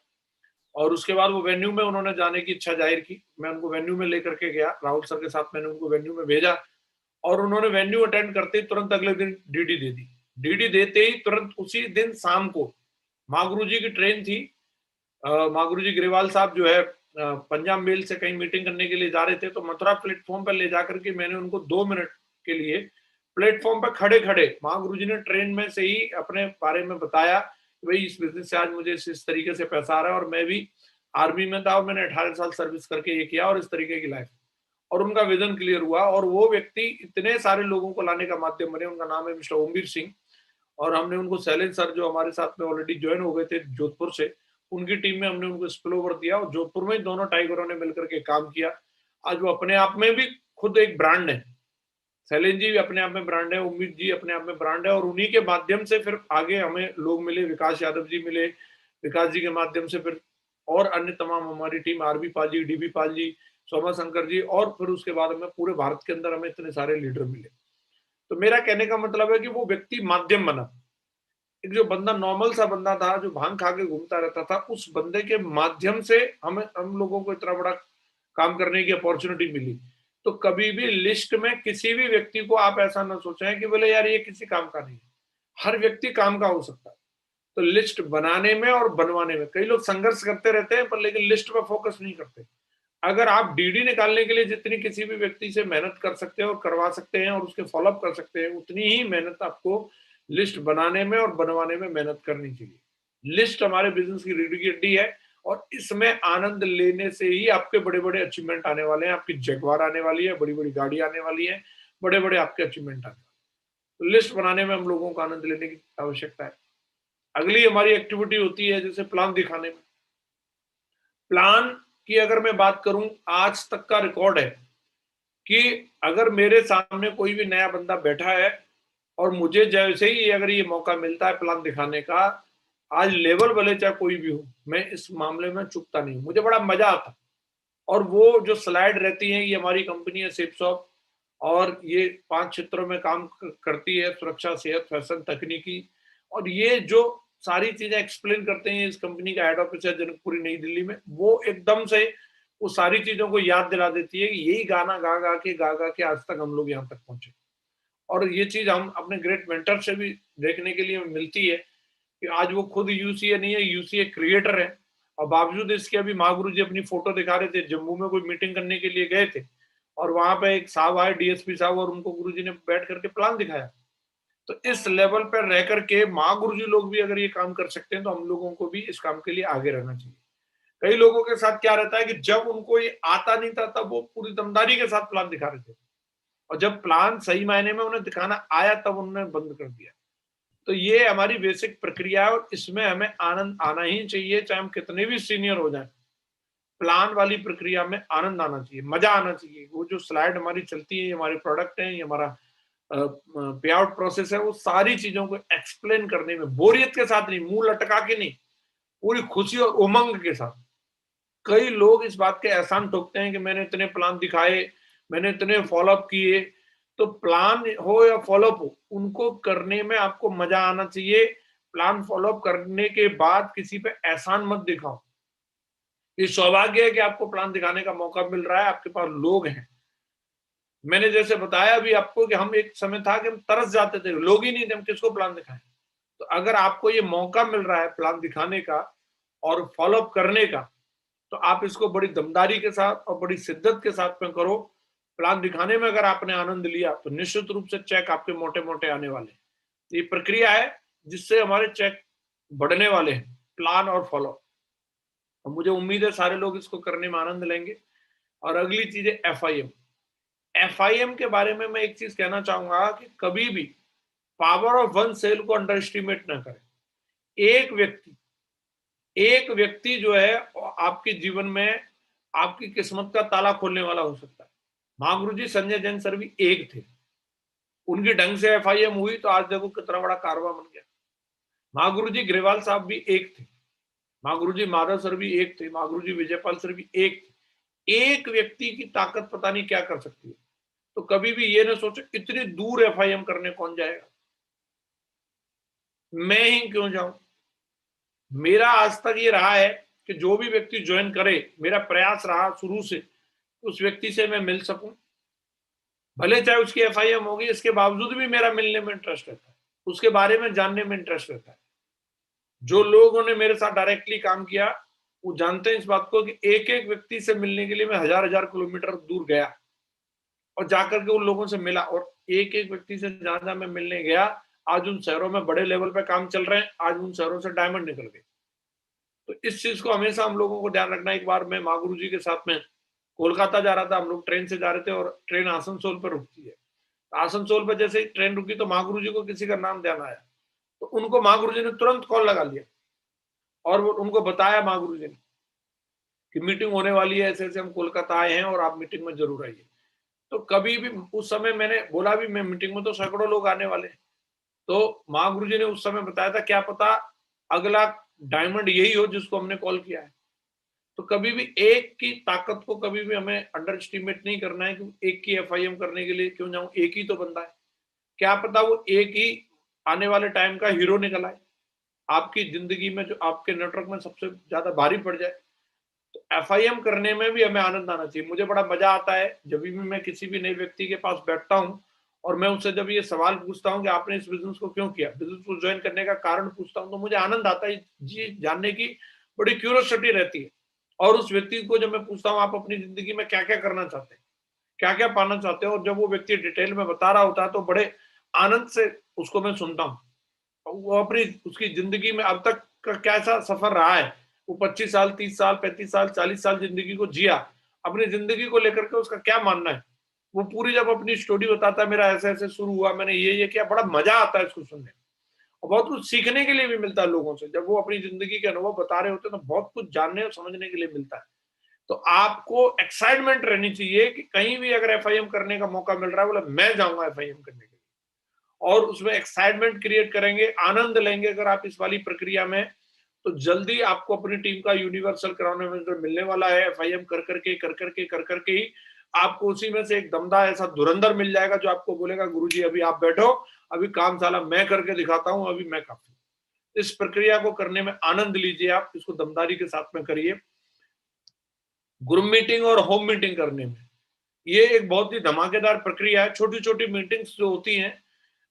और उसके बाद वो वेन्यू में उन्होंने जाने की इच्छा जाहिर की। मैं उनको वेन्यू में लेकर के गया, राहुल सर के साथ मैंने उनको वेन्यू में भेजा और उन्होंने वेन्यू अटेंड करते ही तुरंत अगले दिन डीडी दे दी। डीडी देते ही तुरंत उसी दिन शाम को माँ गुरु जी की ट्रेन थी। माँ गुरु जी ग्रेवाल साहब जो है पंजाब मेल से कहीं मीटिंग करने के लिए जा रहे थे, तो मथुरा प्लेटफॉर्म पर ले जाकर के मैंने उनको 2 मिनट के लिए प्लेटफॉर्म पर खड़े खड़े माँ गुरु जी ने ट्रेन में से ही अपने बारे में बताया कि भाई इस बिजनेस से आज मुझे इस तरीके से पैसा आ रहा है और मैं भी आर्मी में था और मैंने 18 साल सर्विस करके ये किया और इस तरीके की लाइफ, और उनका विजन क्लियर हुआ और वो व्यक्ति इतने सारे लोगों को लाने का माध्यम बने। उनका नाम है मिस्टर ओमवीर सिंह और हमने उनको शैलेंद्र सर जो हमारे साथ में ऑलरेडी ज्वाइन हो गए थे जोधपुर से, उनकी टीम में हमने उनको स्पिल ओवर दिया और जोधपुर में दोनों टाइगरों ने मिलकर के काम किया। आज वो अपने आप में भी खुद एक ब्रांड है। शैलेंद्र जी भी अपने आप में ब्रांड है, उम्मीद जी अपने आप में ब्रांड है और उन्हीं के माध्यम से फिर आगे हमें लोग मिले, विकास यादव जी मिले, विकास जी के माध्यम से फिर और अन्य तमाम हमारी team, RB Pal ji, dB Pal ji, Soma Shankar ji, और फिर उसके बाद हमें पूरे भारत के अंदर हमें इतने सारे लीडर मिले। तो मेरा कहने का मतलब है कि वो व्यक्ति माध्यम बना। एक जो बंदा नॉर्मल सा बंदा था जो भांग खा के घूमता रहता था, उस बंदे के माध्यम से हम लोगों को इतना बड़ा काम करने की अपॉर्चुनिटी मिली। तो कभी भी लिस्ट में किसी भी व्यक्ति को आप ऐसा ना सोचें कि बोले यार ये किसी काम का नहीं है। हर व्यक्ति काम का हो सकता है। तो लिस्ट बनाने में और बनवाने में कई लोग संघर्ष करते रहते हैं, पर लेकिन लिस्ट पर फोकस नहीं करते। अगर आप डीडी निकालने के लिए जितनी किसी भी व्यक्ति से मेहनत कर सकते हैं और करवा सकते हैं और उसके फॉलोअप कर सकते हैं, उतनी ही मेहनत आपको लिस्ट बनाने में और बनवाने में मेहनत करनी चाहिए। लिस्ट हमारे बिजनेस की रीढ़ की हड्डी है और इसमें आनंद लेने से ही आपके बड़े बड़े अचीवमेंट आने वाले हैं। आपकी जगवार आने वाली है, बड़ी बड़ी गाड़ी आने वाली है, बड़े बड़े आपके अचीवमेंट आने वाले हैं। तो लिस्ट बनाने में हम लोगों को आनंद लेने की आवश्यकता है। अगली हमारी एक्टिविटी होती है जैसे प्लान दिखाने में। प्लान की अगर मैं बात करूं, आज तक का रिकॉर्ड है कि अगर मेरे सामने कोई भी नया बंदा बैठा है और मुझे जैसे ही अगर ये मौका मिलता है प्लान दिखाने का, आज लेवल भले चाहे कोई भी हो, मैं इस मामले में चुकता नहीं, मुझे बड़ा मजा आता। और वो जो स्लाइड रहती है, ये हमारी कंपनी है सेपसॉफ्ट और ये 5 क्षेत्रों में काम करती है, सुरक्षा, सेहत, फैशन, तकनीकी। और ये जो सारी चीजें एक्सप्लेन करते हैं, इस कंपनी का हेड ऑफिस है जनकपुरी नई दिल्ली में, वो एकदम से वो सारी चीजों को याद दिला देती है कि यही गाना गा गा के आज तक हम लोग यहाँ तक पहुंचे। और ये चीज हम अपने ग्रेट मेंटर से भी देखने के लिए मिलती है कि आज वो खुद यूसीए नहीं है, यूसीए क्रिएटर है और बावजूद इसके अभी माँ गुरु जी अपनी फोटो दिखा रहे थे, जम्मू में कोई मीटिंग करने के लिए गए थे और वहां पे एक साहब आए, डीएसपी साहब, और उनको गुरु जी ने बैठ करके प्लान दिखाया। तो इस लेवल पर रह करके माँ गुरु जी लोग भी अगर ये काम कर सकते हैं तो हम लोगों को भी इस काम के लिए आगे रहना चाहिए। कई लोगों के साथ क्या रहता है कि जब उनको ये आता नहीं था तब वो पूरी दमदारी के साथ प्लान दिखा रहे थे और जब प्लान सही मायने में उन्हें दिखाना आया तब उन्होंने बंद कर दिया। तो ये हमारी बेसिक प्रक्रिया है और इसमें हमें आनंद आना ही चाहिए, चाहे हम कितने भी सीनियर हो जाएं। प्लान वाली प्रक्रिया में आनंद आना चाहिए, मजा आना चाहिए। वो जो स्लाइड हमारी चलती है, हमारे प्रोडक्ट है, ये हमारा पे आउट प्रोसेस है, वो सारी चीजों को एक्सप्लेन करने में बोरियत के साथ नहीं, मुंह लटका के नहीं, पूरी खुशी और उमंग के साथ। कई लोग इस बात के एहसान ठोकते हैं कि मैंने इतने प्लान दिखाए, मैंने इतने फॉलोअप किए। तो प्लान हो या फॉलोअप हो, उनको करने में आपको मजा आना चाहिए। प्लान फॉलोअप करने के बाद किसी पे एहसान मत दिखाओ। ये सौभाग्य है कि आपको प्लान दिखाने का मौका मिल रहा है, आपके पास लोग हैं। मैंने जैसे बताया अभी आपको कि हम एक समय था कि हम तरस जाते थे, लोग ही नहीं थे, हम किसको प्लान दिखाएं। तो अगर आपको ये मौका मिल रहा है प्लान दिखाने का और फॉलोअप करने का, तो आप इसको बड़ी दमदारी के साथ और बड़ी शिद्दत के साथ में करो। प्लान दिखाने में अगर आपने आनंद लिया तो निश्चित रूप से चेक आपके मोटे मोटे आने वाले हैं। ये प्रक्रिया है जिससे हमारे चेक बढ़ने वाले हैं, प्लान और फॉलो। और मुझे उम्मीद है सारे लोग इसको करने में आनंद लेंगे। और अगली चीज है FIM। FIM के बारे में मैं एक चीज कहना चाहूंगा कि कभी भी पावर ऑफ वन सेल को अंडर एस्टिमेट ना करें। एक व्यक्ति जो है आपके जीवन में आपकी किस्मत का ताला खोलने वाला हो सकता है। महागुरु जी संजय जैन सर भी एक थे, उनके ढंग से FIM हुई तो आज देखो कितना बड़ा कारवा बन गया। महागुरु जी ग्रेवाल साहब भी एक थे, महागुरु जी माधव सर भी एक थे, महागुरु जी विजयपाल सर भी एक थे। एक व्यक्ति की ताकत पता नहीं क्या कर सकती है। तो कभी भी ये ना सोचो इतनी दूर FIM करने कौन जाएगा, मैं ही क्यों जाऊं। मेरा आज तक ये रहा है कि जो भी व्यक्ति ज्वाइन करे, मेरा प्रयास रहा शुरू से उस व्यक्ति से मैं मिल सकूं, भले चाहे उसकी FIM होगी, इसके बावजूद भी मेरा मिलने में इंटरेस्ट रहता है, उसके बारे में जानने में इंटरेस्ट रहता है। जो लोगों ने मेरे साथ डायरेक्टली काम किया वो जानते हैं इस बात को कि एक एक व्यक्ति से मिलने के लिए मैं हजार हजार किलोमीटर दूर गया और जाकर के उन लोगों से मिला। और एक एक व्यक्ति से जहां जहां मैं मिलने गया, आज उन शहरों में बड़े लेवल पे काम चल रहे हैं, आज उन शहरों से डायमंड निकल गए। तो इस चीज को हमेशा हम लोगों को ध्यान रखना। एक बार मैं महागुरु जी के साथ में कोलकाता जा रहा था, हम लोग ट्रेन से जा रहे थे और ट्रेन आसनसोल पर रुकती है। आसनसोल पर जैसे ही ट्रेन रुकी तो महागुरु जी को किसी का नाम ध्यान आया, तो उनको महागुरु जी ने तुरंत कॉल लगा लिया और वो उनको बताया महागुरु जी ने कि मीटिंग होने वाली है, ऐसे ऐसे हम कोलकाता आए हैं और आप मीटिंग में जरूर आइए। तो कभी भी उस समय मैंने बोला भी, मैं मीटिंग में तो सैकड़ों लोग आने वाले हैं। तो महागुरु जी ने उस समय बताया था क्या पता अगला डायमंड यही हो जिसको हमने कॉल किया है। तो कभी भी एक की ताकत को कभी भी हमें अंडर एस्टिमेट नहीं करना है कि एक की FIM करने के लिए क्यों जाऊं, एक ही तो बंदा है, क्या पता वो एक ही आने वाले टाइम का हीरो निकल आए आपकी जिंदगी में, जो आपके नेटवर्क में सबसे ज्यादा भारी पड़ जाए। तो FIM करने में भी हमें आनंद आना चाहिए। मुझे बड़ा मजा आता है जब भी मैं किसी भी नए व्यक्ति के पास बैठता हूँ और मैं उससे जब ये सवाल पूछता हूँ कि आपने इस बिजनेस को क्यों किया, बिजनेस को ज्वाइन करने का कारण पूछता हूँ, तो मुझे आनंद आता है जी जानने की, बड़ी क्यूरियोसिटी रहती है। और उस व्यक्ति को जब मैं पूछता हूँ आप अपनी जिंदगी में क्या क्या करना चाहते हैं, क्या क्या पाना चाहते हो, और जब वो व्यक्ति डिटेल में बता रहा होता है तो बड़े आनंद से उसको मैं सुनता हूँ। वो अपनी उसकी जिंदगी में अब तक का कैसा सफर रहा है, वो 25 साल 30 साल 35 साल 40 साल जिंदगी को जिया, अपनी जिंदगी को लेकर के उसका क्या मानना है, वो पूरी जब अपनी स्टोरी बताता है, मेरा ऐसे ऐसे शुरू हुआ, मैंने ये किया, बड़ा मजा आता है इसको सुनने। और बहुत कुछ सीखने के लिए भी मिलता है लोगों से, जब वो अपनी जिंदगी के अनुभव बता रहे होते हैं तो बहुत कुछ जानने और समझने के लिए मिलता है। तो आपको एक्साइटमेंट रहनी चाहिए कि कहीं भी अगर FIM करने का मौका मिल रहा है, बोले मैं जाऊंगा FIM करने के लिए, और उसमें एक्साइटमेंट क्रिएट करेंगे, आनंद लेंगे अगर आप इस वाली प्रक्रिया में, तो जल्दी आपको अपनी टीम का यूनिवर्सल क्राउन एम्बेसडर मिलने वाला है। FIM कर करके ही आपको उसी में से एक दमदार ऐसा धुरंधर मिल जाएगा जो आपको बोलेगा गुरुजी अभी आप बैठो, अभी काम साला मैं करके दिखाता हूं, अभी मैं काफी। इस प्रक्रिया को करने में आनंद लीजिए, आप इसको दमदारी के साथ में करिए। ग्रुप मीटिंग और होम मीटिंग करने में ये एक बहुत ही धमाकेदार प्रक्रिया है। छोटी छोटी मीटिंग्स जो होती हैं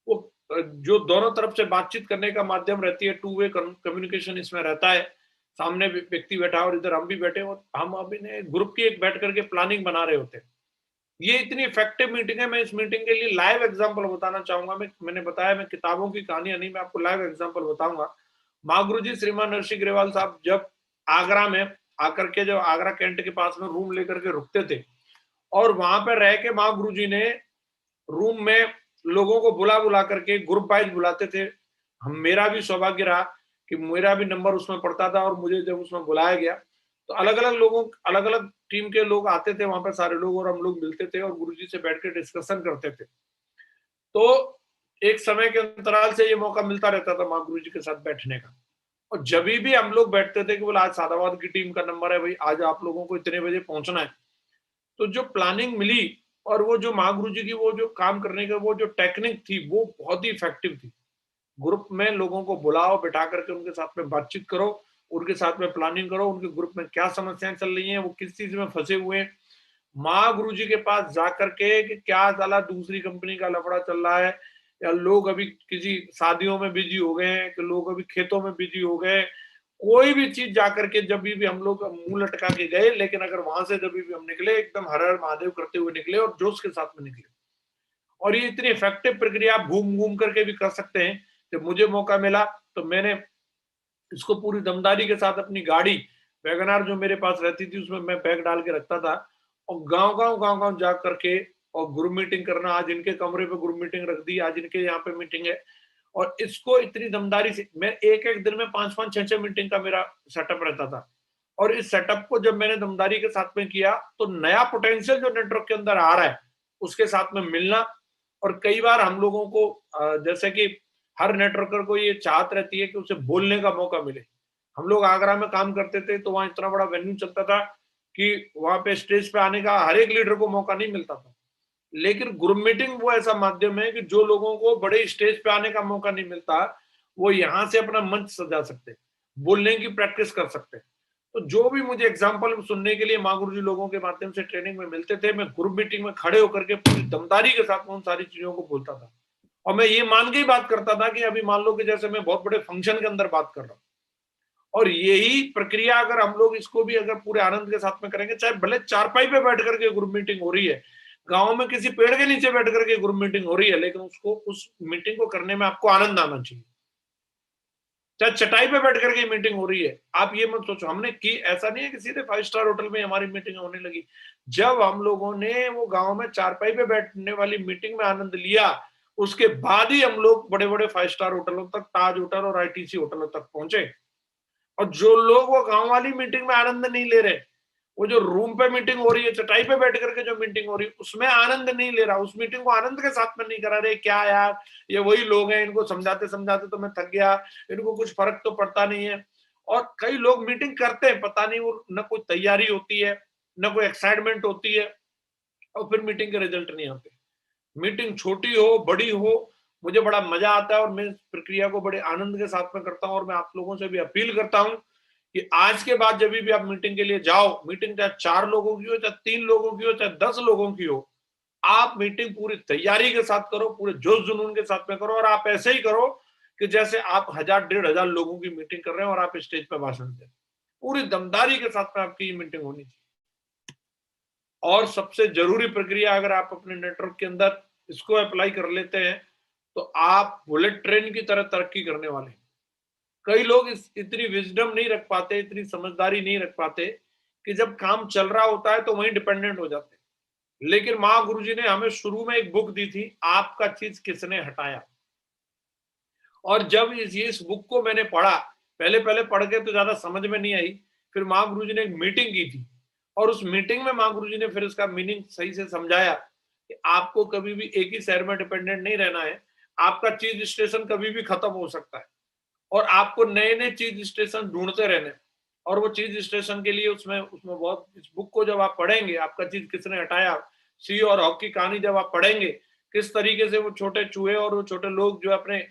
वो जो दोनों तरफ से बातचीत करने का माध्यम रहती है, टू वे कम्युनिकेशन इसमें रहता है। सामने व्यक्ति बैठा और इधर हम भी बैठे और हम अभी ने ग्रुप की एक बैठ करके प्लानिंग बना रहे होते हैं। ये इतनी इफेक्टिव मीटिंग है। मैं इस मीटिंग के लिए लाइव एग्जांपल बताना चाहूंगा। मैंने बताया मैं किताबों की कहानियां नहीं, मैं आपको लाइव एग्जांपल बताऊंगा। महागुरु जी श्रीमान नरसी ग्रेवाल साहब जब आगरा में आकर के, जो आगरा कैंट के पास में रूम लेकर के रुकते थे और वहां पर रह के महागुरु जी ने रूम में लोगों को बुला करके ग्रुप वाइज बुलाते थे। हम मेरा भी सौभाग्य रहा कि मेरा भी नंबर उसमें पड़ता था और मुझे जब उसमें बुलाया गया तो अलग अलग टीम के लोग आते थे वहां पर सारे लोग, और हम लोग मिलते थे और गुरुजी से बैठ के डिस्कशन करते थे। तो एक समय के अंतराल से ये मौका मिलता रहता था माँ गुरु जी के साथ बैठने का। और जब भी हम लोग बैठते थे कि बोला आज सादाबाद की टीम का नंबर है भाई, आज आप लोगों को इतने बजे पहुंचना है, तो जो प्लानिंग मिली और वो जो महागुरु जी की वो जो काम करने का वो जो टेक्निक थी वो बहुत ही इफेक्टिव थी। ग्रुप में लोगों को बुलाओ, बिठा करके उनके साथ में बातचीत करो, उनके साथ में प्लानिंग करो, उनके ग्रुप में क्या समस्याएं चल रही हैं, वो किस चीज में फंसे हुए हैं, माँ गुरु जी के पास जाकर के कि क्या साला दूसरी कंपनी का लफड़ा चल रहा है, या लोग अभी किसी शादियों में बिजी हो गए हैं, कि लोग अभी खेतों में बिजी हो गए, कोई भी चीज जाकर के जब भी हम लोग मुंह लटका के गए, लेकिन अगर वहां से जब भी हम निकले एकदम हर हर महादेव करते हुए निकले और जोश के साथ में निकले। और ये इतनी इफेक्टिव प्रक्रिया आप घूम घूम करके भी कर सकते हैं। जब मुझे मौका मिला तो मैंने इसको पूरी दमदारी के साथ अपनी गाड़ी वैगनार जो मेरे पास रहती थी उसमें मैं बैग डाल के रखता था, और गांव जा करके और ग्रुप मीटिंग करना। आज इनके कमरे पे ग्रुप मीटिंग रख दी, आज इनके यहाँ पे मीटिंग है, और इसको इतनी दमदारी से मैं एक एक दिन में 5-5 6-6 मीटिंग का मेरा सेटअप रहता था। और इस सेटअप को जब मैंने दमदारी के साथ में किया तो नया पोटेंशियल जो नेटवर्क के अंदर आ रहा है उसके साथ में मिलना। और कई बार हम लोगों को जैसे कि हर नेटवर्कर को ये चाहत रहती है कि उसे बोलने का मौका मिले। हम लोग आगरा में काम करते थे तो वहां इतना बड़ा वेन्यू चलता था कि वहां पे स्टेज पे आने का हर एक लीडर को मौका नहीं मिलता था। लेकिन ग्रुप मीटिंग वो ऐसा माध्यम है कि जो लोगों को बड़े स्टेज पे आने का मौका नहीं मिलता, वो यहाँ से अपना मंच सजा सकते, बोलने की प्रैक्टिस कर सकते। तो जो भी मुझे एग्जाम्पल सुनने के लिए माँ गुरु जी लोगों के माध्यम से ट्रेनिंग में मिलते थे, मैं ग्रुप मीटिंग में खड़े होकर के पूरी दमदारी के साथ में उन सारी चीजों को बोलता था। और मैं ये मान के ही बात करता था कि अभी मान लो कि जैसे मैं बहुत बड़े फंक्शन के अंदर बात कर रहा हूँ। और यही प्रक्रिया अगर हम लोग इसको भी अगर पूरे आनंद के साथ में करेंगे, चाहे भले चारपाई पे बैठ करके ग्रुप मीटिंग हो रही है, गांव में किसी पेड़ के नीचे बैठ करके ग्रुप मीटिंग हो रही है, लेकिन उसको उस मीटिंग को करने में आपको आनंद आना चाहिए। चाहे चटाई पे बैठ करके मीटिंग हो रही है, आप ये मत सोचो हमने की, ऐसा नहीं है कि सीधे 5 स्टार होटल में हमारी मीटिंग होने लगी। जब हम लोगों ने वो गांव में चारपाई पे बैठने वाली मीटिंग में आनंद लिया, उसके बाद ही हम लोग बड़े बड़े 5 स्टार होटलों तक, ताज होटल और आईटीसी होटलों तक पहुंचे। और जो लोग वो गांव वाली मीटिंग में आनंद नहीं ले रहे, वो जो रूम पे मीटिंग हो रही है, चटाई पे बैठ करके जो मीटिंग हो रही है, उसमें आनंद नहीं ले रहा, उस मीटिंग को आनंद के साथ में नहीं करा रहे, क्या यार ये वही लोग हैं, इनको समझाते समझाते तो मैं थक गया, इनको कुछ फर्क तो पड़ता नहीं है। और कई लोग मीटिंग करते हैं, पता नहीं वो न कोई तैयारी होती है, न कोई एक्साइटमेंट होती है, और फिर मीटिंग के रिजल्ट नहीं आते। मीटिंग छोटी हो बड़ी हो, मुझे बड़ा मजा आता है और मैं इस प्रक्रिया को बड़े आनंद के साथ में करता हूँ। और मैं आप लोगों से भी अपील करता हूँ कि आज के बाद जब भी आप मीटिंग के लिए जाओ, मीटिंग चाहे 4 लोगों की हो, चाहे 3 लोगों की हो, चाहे 10 लोगों की हो, आप मीटिंग पूरी तैयारी के साथ करो, पूरे जोश जुनून के साथ में करो। और आप ऐसे ही करो कि जैसे आप 1000-1500 लोगों की मीटिंग कर रहे हैं और आप स्टेज पर भाषण दें। पूरी दमदारी के साथ में आपकी ये मीटिंग होनी चाहिए। और सबसे जरूरी प्रक्रिया, अगर आप अपने नेटवर्क के अंदर इसको अप्लाई कर लेते हैं तो आप बुलेट ट्रेन की तरह तरक्की करने वाले हैं। कई लोग इतनी विजडम नहीं रख पाते, इतनी समझदारी नहीं रख पाते कि जब काम चल रहा होता है तो वहीं डिपेंडेंट हो जाते हैं। लेकिन माँ गुरुजी ने हमें शुरू में एक बुक दी थी, आपका चीज किसने हटाया। और जब इस बुक को मैंने पढ़ा, पहले पहले पढ़ के तो ज्यादा समझ में नहीं आई, फिर माँ गुरुजी ने एक मीटिंग की थी और उस मीटिंग में माँ गुरुजी ने फिर इसका मीनिंग सही से समझाया कि आपको कभी भी एक ही शहर में डिपेंडेंट नहीं रहना है, आपका चीज स्टेशन कभी भी खत्म हो सकता है और आपको नए नए चीज स्टेशन ढूंढते रहने। और वो चीज स्टेशन के लिए उसमें बहुत, इस बुक को जब आप पढ़ेंगे, आपका चीज किसने हटाया, सी और हॉक की कहानी जब आप पढ़ेंगे, किस तरीके से वो छोटे चूहे और वो छोटे लोग जो अपने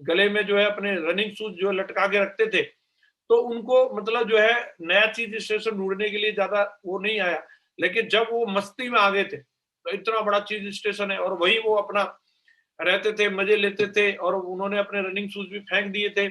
गले में जो है अपने रनिंग शूज जो लटका के रखते थे, तो उनको मतलब जो है नया चीज स्टेशन ढूंढने के लिए ज्यादा वो नहीं आया। लेकिन जब वो मस्ती में आ गए थे तो इतना बड़ा चीज स्टेशन है और वही वो अपना रहते थे, मजे लेते थे, और उन्होंने अपने रनिंग शूज भी फेंक दिए थे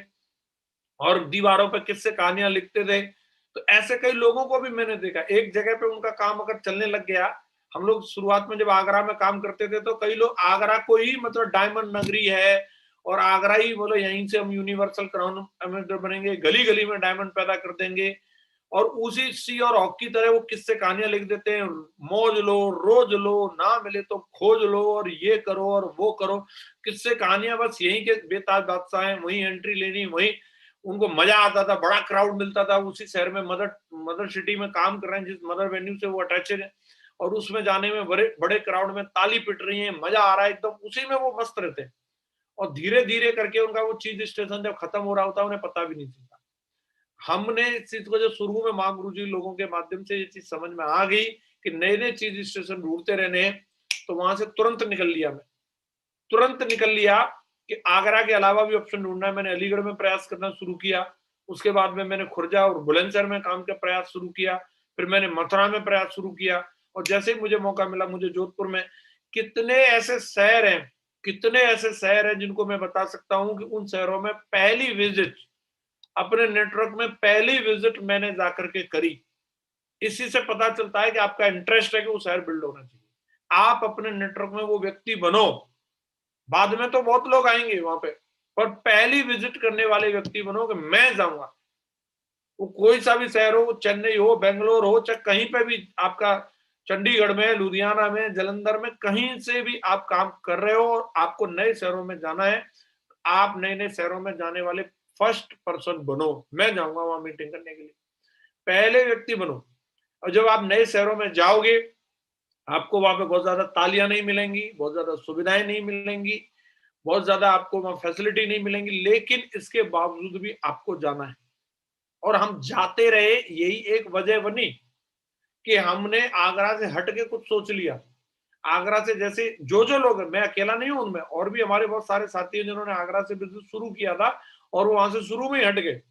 और दीवारों पर किससे कहानियां लिखते थे। तो ऐसे कई लोगों को भी मैंने देखा, एक जगह पे उनका काम अगर चलने लग गया। हम लोग शुरुआत में जब आगरा में काम करते थे तो कई लोग आगरा को ही मतलब डायमंड नगरी है और आगरा ही बोलो यहीं से हम यूनिवर्सल क्राउन एम्बेसडर बनेंगे, गली गली में डायमंड पैदा कर देंगे। और उसी सी और हॉक की तरह वो किससे कहानियां लिख देते हैं, मौज लो, रोज लो, ना मिले तो खोज लो, और ये करो और वो करो, किससे कहानियां बस यहीं के बेताज बादशाह हैं, वहीं एंट्री लेनी, वहीं उनको मजा आता था, बड़ा क्राउड मिलता था। उसी शहर में मदर सिटी में काम कर रहे हैं, जिस मदर वेन्यू से वो अटैचड है, और उसमें जाने में बड़े बड़े क्राउड में ताली पिट रही है, मजा आ रहा है एकदम, उसी में वो मस्त रहते हैं। और धीरे धीरे करके उनका वो चीज स्टेशन जब खत्म हो रहा होता है उन्हें पता भी नहीं चलता। हमने इस चीज को जब शुरू में माँ गुरुजी लोगों के माध्यम से ये चीज समझ में आ गई कि नए नए चीज स्टेशन ढूंढते रहने हैं, तो वहां से तुरंत निकल लिया। मैं तुरंत निकल लिया कि आगरा के अलावा भी ऑप्शन ढूंढना है। मैंने अलीगढ़ में प्रयास करना शुरू किया, उसके बाद में मैंने खुर्जा और बुलंदशहर में काम का प्रयास शुरू किया, फिर मैंने मथुरा में प्रयास शुरू किया, और जैसे ही मुझे मौका मिला, मुझे जोधपुर में कितने ऐसे शहर हैं जिनको मैं बता सकता हूं कि उन शहरों में पहली विजिट, अपने नेटवर्क में पहली विजिट मैंने जाकर के करी। इसी से पता चलता है कि आपका इंटरेस्ट है कि वो शहर बिल्ड होना चाहिए। आप अपने नेटवर्क में वो व्यक्ति बनो, बाद में तो बहुत लोग आएंगे वहां पे, पर पहली विजिट करने वाले व्यक्ति बनो कि मैं जाऊंगा। वो कोई सा भी शहर हो, चेन्नई हो, बेंगलोर हो, चाहे कहीं पे भी आपका, चंडीगढ़ में, लुधियाना में, जलंधर में, कहीं से भी आप काम कर रहे हो और आपको नए शहरों में जाना है, आप नए नए शहरों में जाने वाले फर्स्ट पर्सन बनो। मैं जाऊंगा वहां मीटिंग करने के लिए, पहले व्यक्ति बनो। और जब आप नए शहरों में जाओगे, आपको वहां पे बहुत ज्यादा तालियां नहीं मिलेंगी, बहुत ज्यादा सुविधाएं नहीं मिलेंगी, बहुत ज्यादा आपको वहां फैसिलिटी नहीं मिलेंगी, लेकिन इसके बावजूद भी आपको जाना है। और हम जाते रहे, यही एक वजह बनी कि हमने आगरा से हट के कुछ सोच लिया। आगरा से जैसे जो लोग, मैं अकेला नहीं हूं उनमें, और भी हमारे बहुत सारे साथी हैं जिन्होंने आगरा से बिजनेस शुरू किया था और वो वहां से शुरू में ही हट गए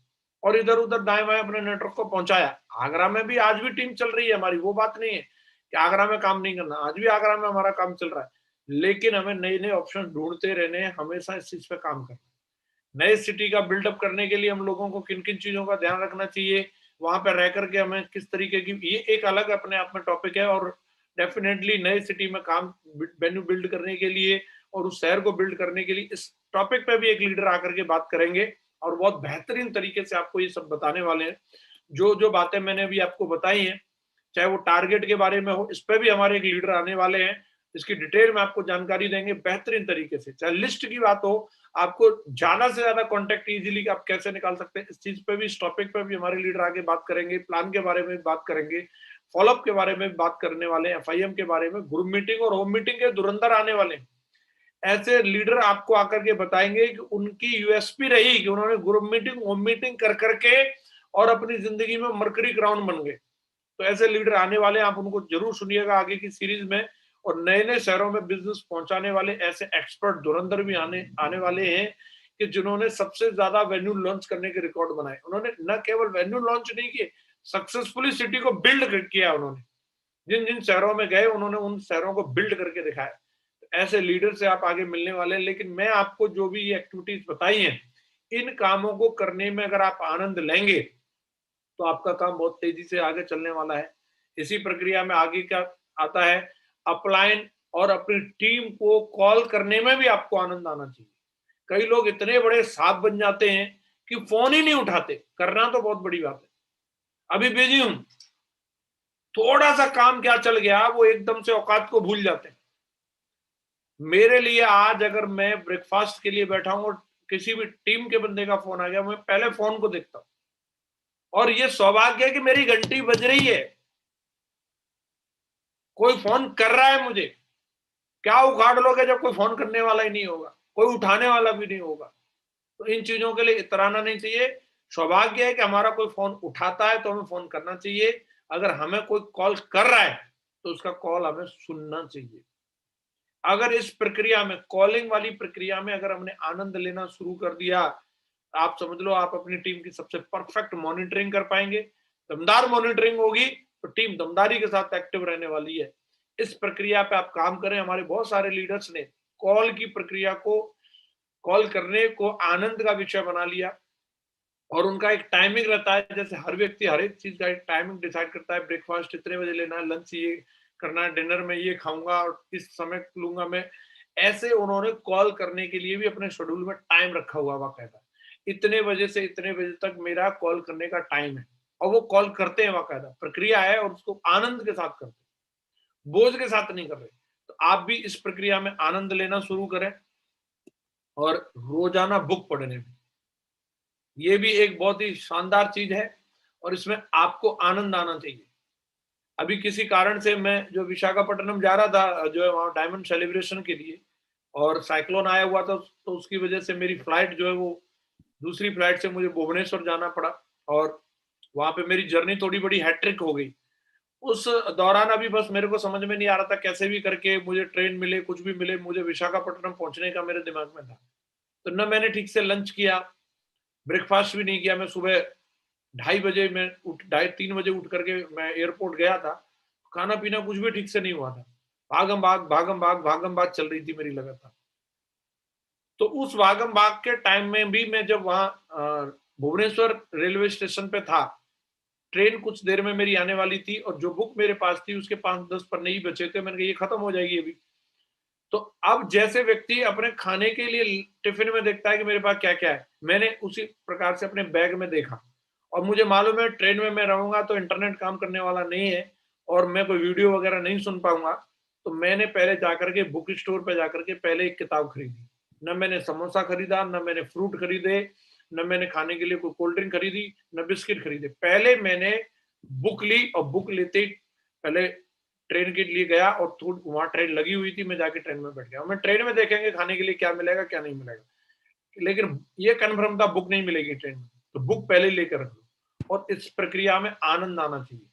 और इधर उधर दाएं बाएं अपने नेटवर्क को पहुंचाया। आगरा में भी आज भी टीम चल रही है हमारी, वो बात नहीं है कि आगरा में काम नहीं करना, आज भी आगरा में हमारा काम चल रहा है, लेकिन हमें नए नए ऑप्शन ढूंढते रहने हैं, हमेशा इस चीज पे काम करना। नए सिटी का बिल्डअप करने के लिए हम लोगों को किन किन चीजों का ध्यान रखना चाहिए, वहां पर रह करके हमें किस तरीके की, ये एक अलग अपने आप में टॉपिक है। और डेफिनेटली नए सिटी में काम वेन्यू बिल्ड करने के लिए और उस शहर को बिल्ड करने के लिए इस टॉपिक पे भी एक लीडर आकर के बात करेंगे और बहुत बेहतरीन तरीके से आपको ये सब बताने वाले हैं। जो जो बातें मैंने अभी आपको बताई हैं, चाहे वो टारगेट के बारे में हो, इस पर भी हमारे एक लीडर आने वाले हैं, इसकी डिटेल में आपको जानकारी देंगे बेहतरीन तरीके से। चाहे लिस्ट की बात हो, आपको ज्यादा से ज्यादा कॉन्टेक्ट इजीली आप कैसे निकाल सकते हैं, इस चीज पे भी, इस टॉपिक पे भी हमारे लीडर आगे बात करेंगे। प्लान के बारे में बात करेंगे, फॉलोअप के बारे में बात करने वाले हैं, FIM के बारे में, ग्रुप मीटिंग और होम मीटिंग के धुरंधर आने वाले हैं। ऐसे लीडर आपको आकर के बताएंगे कि उनकी USP रही कि उन्होंने ग्रुप मीटिंग, होम मीटिंग कर करके और अपनी जिंदगी में मर्करी क्राउन बन गए। तो ऐसे लीडर आने वाले हैं, आप उनको जरूर सुनिएगा आगे की सीरीज में। और नए नए शहरों में बिजनेस पहुंचाने वाले ऐसे एक्सपर्ट धुरंधर भी आने वाले हैं कि जिन्होंने सबसे ज्यादा वेन्यू लॉन्च करने के रिकॉर्ड बनाए। उन्होंने न केवल वेन्यू लॉन्च नहीं किए, सक्सेसफुली सिटी को बिल्ड किया। उन्होंने जिन जिन शहरों में गए, उन्होंने उन शहरों को बिल्ड करके दिखाया। ऐसे लीडर से आप आगे मिलने वाले हैं। लेकिन मैं आपको जो भी ये एक्टिविटीज बताई हैं, इन कामों को करने में अगर आप आनंद लेंगे तो आपका काम बहुत तेजी से आगे चलने वाला है। इसी प्रक्रिया में आगे क्या आता है, अपलाइन और अपनी टीम को कॉल करने में भी आपको आनंद आना चाहिए। कई लोग इतने बड़े सांप बन जाते हैं कि फोन ही नहीं उठाते। करना तो बहुत बड़ी बात है, अभी बिजी हूं, थोड़ा सा काम क्या चल गया, वो एकदम से औकात को भूल जाते हैं। मेरे लिए आज अगर मैं ब्रेकफास्ट के लिए बैठा हूं और किसी भी टीम के बंदे का फोन आ गया, मैं पहले फोन को देखता हूं। और ये सौभाग्य है कि मेरी घंटी बज रही है, कोई फोन कर रहा है मुझे। क्या उखाड़ लोगे जब कोई फोन करने वाला ही नहीं होगा, कोई उठाने वाला भी नहीं होगा। तो इन चीजों के लिए इतराना नहीं चाहिए। सौभाग्य है कि हमारा कोई फोन उठाता है तो हमें फोन करना चाहिए। अगर हमें कोई कॉल कर रहा है तो उसका कॉल हमें सुनना चाहिए। अगर इस प्रक्रिया में, कॉलिंग वाली प्रक्रिया में अगर हमने आनंद लेना शुरू कर दिया, आप समझ लो आप अपनी टीम की सबसे परफेक्ट मॉनिटरिंग कर पाएंगे। दमदार मॉनिटरिंग होगी तो टीम दमदारी के साथ एक्टिव रहने वाली है। इस प्रक्रिया पे आप काम करें। हमारे बहुत सारे लीडर्स ने कॉल की प्रक्रिया को, कॉल करने को आनंद का विषय बना लिया और उनका एक टाइमिंग रहता है। जैसे हर व्यक्ति हर एक चीज का एक टाइमिंग डिसाइड करता है, ब्रेकफास्ट इतने बजे लेना है, लंच ये करना है, डिनर में ये खाऊंगा और इस समय लूंगा मैं। ऐसे उन्होंने कॉल करने के लिए भी अपने शेड्यूल में टाइम रखा हुआ बाकायदा, इतने बजे से इतने बजे तक मेरा कॉल करने का टाइम है। और वो कॉल करते हैं, बाकायदा प्रक्रिया है और उसको आनंद के साथ करते हैं, बोझ के साथ नहीं कर रहे। तो आप भी इस प्रक्रिया में आनंद लेना शुरू करें और रोजाना बुक पढ़ने में, ये भी एक बहुत ही शानदार चीज है और इसमें आपको आनंद आना चाहिए। अभी किसी कारण से मैं जो विशाखापट्टनम जा रहा था, जो है वहां डायमंड सेलिब्रेशन के लिए, और साइक्लोन आया हुआ था, तो उसकी वजह से मेरी फ्लाइट जो है वो दूसरी फ्लाइट से मुझे भुवनेश्वर जाना पड़ा और वहां पे मेरी जर्नी थोड़ी बड़ी हैट्रिक हो गई। उस दौरान अभी बस मेरे को समझ में नहीं आ रहा था कैसे भी करके मुझे ट्रेन मिले, कुछ भी मिले, मुझे विशाखापट्टनम पहुंचने का मेरे दिमाग में था। तो न मैंने ठीक से लंच किया, ब्रेकफास्ट भी नहीं किया। मैं सुबह 2:30 बजे मैं 2:30-3 बजे उठ करके मैं एयरपोर्ट गया था, खाना पीना कुछ भी ठीक से नहीं हुआ था, भागम भाग चल रही थी मेरी लगातार। तो उस भागम भाग के टाइम में भी मैं जब वहां भुवनेश्वर रेलवे स्टेशन पे था, ट्रेन कुछ देर में मेरी आने वाली थी और जो बुक मेरे पास थी उसके 5-10 पन्ने ही बचे थे। मैंने कहा ये खत्म हो जाएगी अभी। तो अब जैसे व्यक्ति अपने खाने के लिए टिफिन में देखता है कि मेरे पास क्या क्या है, मैंने उसी प्रकार से अपने बैग में देखा और मुझे मालूम है ट्रेन में मैं रहूंगा तो इंटरनेट काम करने वाला नहीं है और मैं कोई वीडियो वगैरह नहीं सुन पाऊंगा। तो मैंने पहले जाकर के बुक स्टोर पे जाकर के पहले एक किताब खरीदी। न मैंने समोसा खरीदा, न मैंने फ्रूट खरीदे, न मैंने खाने के लिए कोई कोल्ड ड्रिंक खरीदी, न बिस्किट खरीदे। पहले मैंने बुक ली और बुक लेते ही पहले ट्रेन के लिए गया और वहां ट्रेन लगी हुई थी, मैं जाके ट्रेन में बैठ गया। मैं ट्रेन में देखेंगे खाने के लिए क्या मिलेगा क्या नहीं मिलेगा, लेकिन ये कन्फर्म था बुक नहीं मिलेगी ट्रेन में, तो बुक पहले लेकर रख लो और इस प्रक्रिया में आनंद आना चाहिए।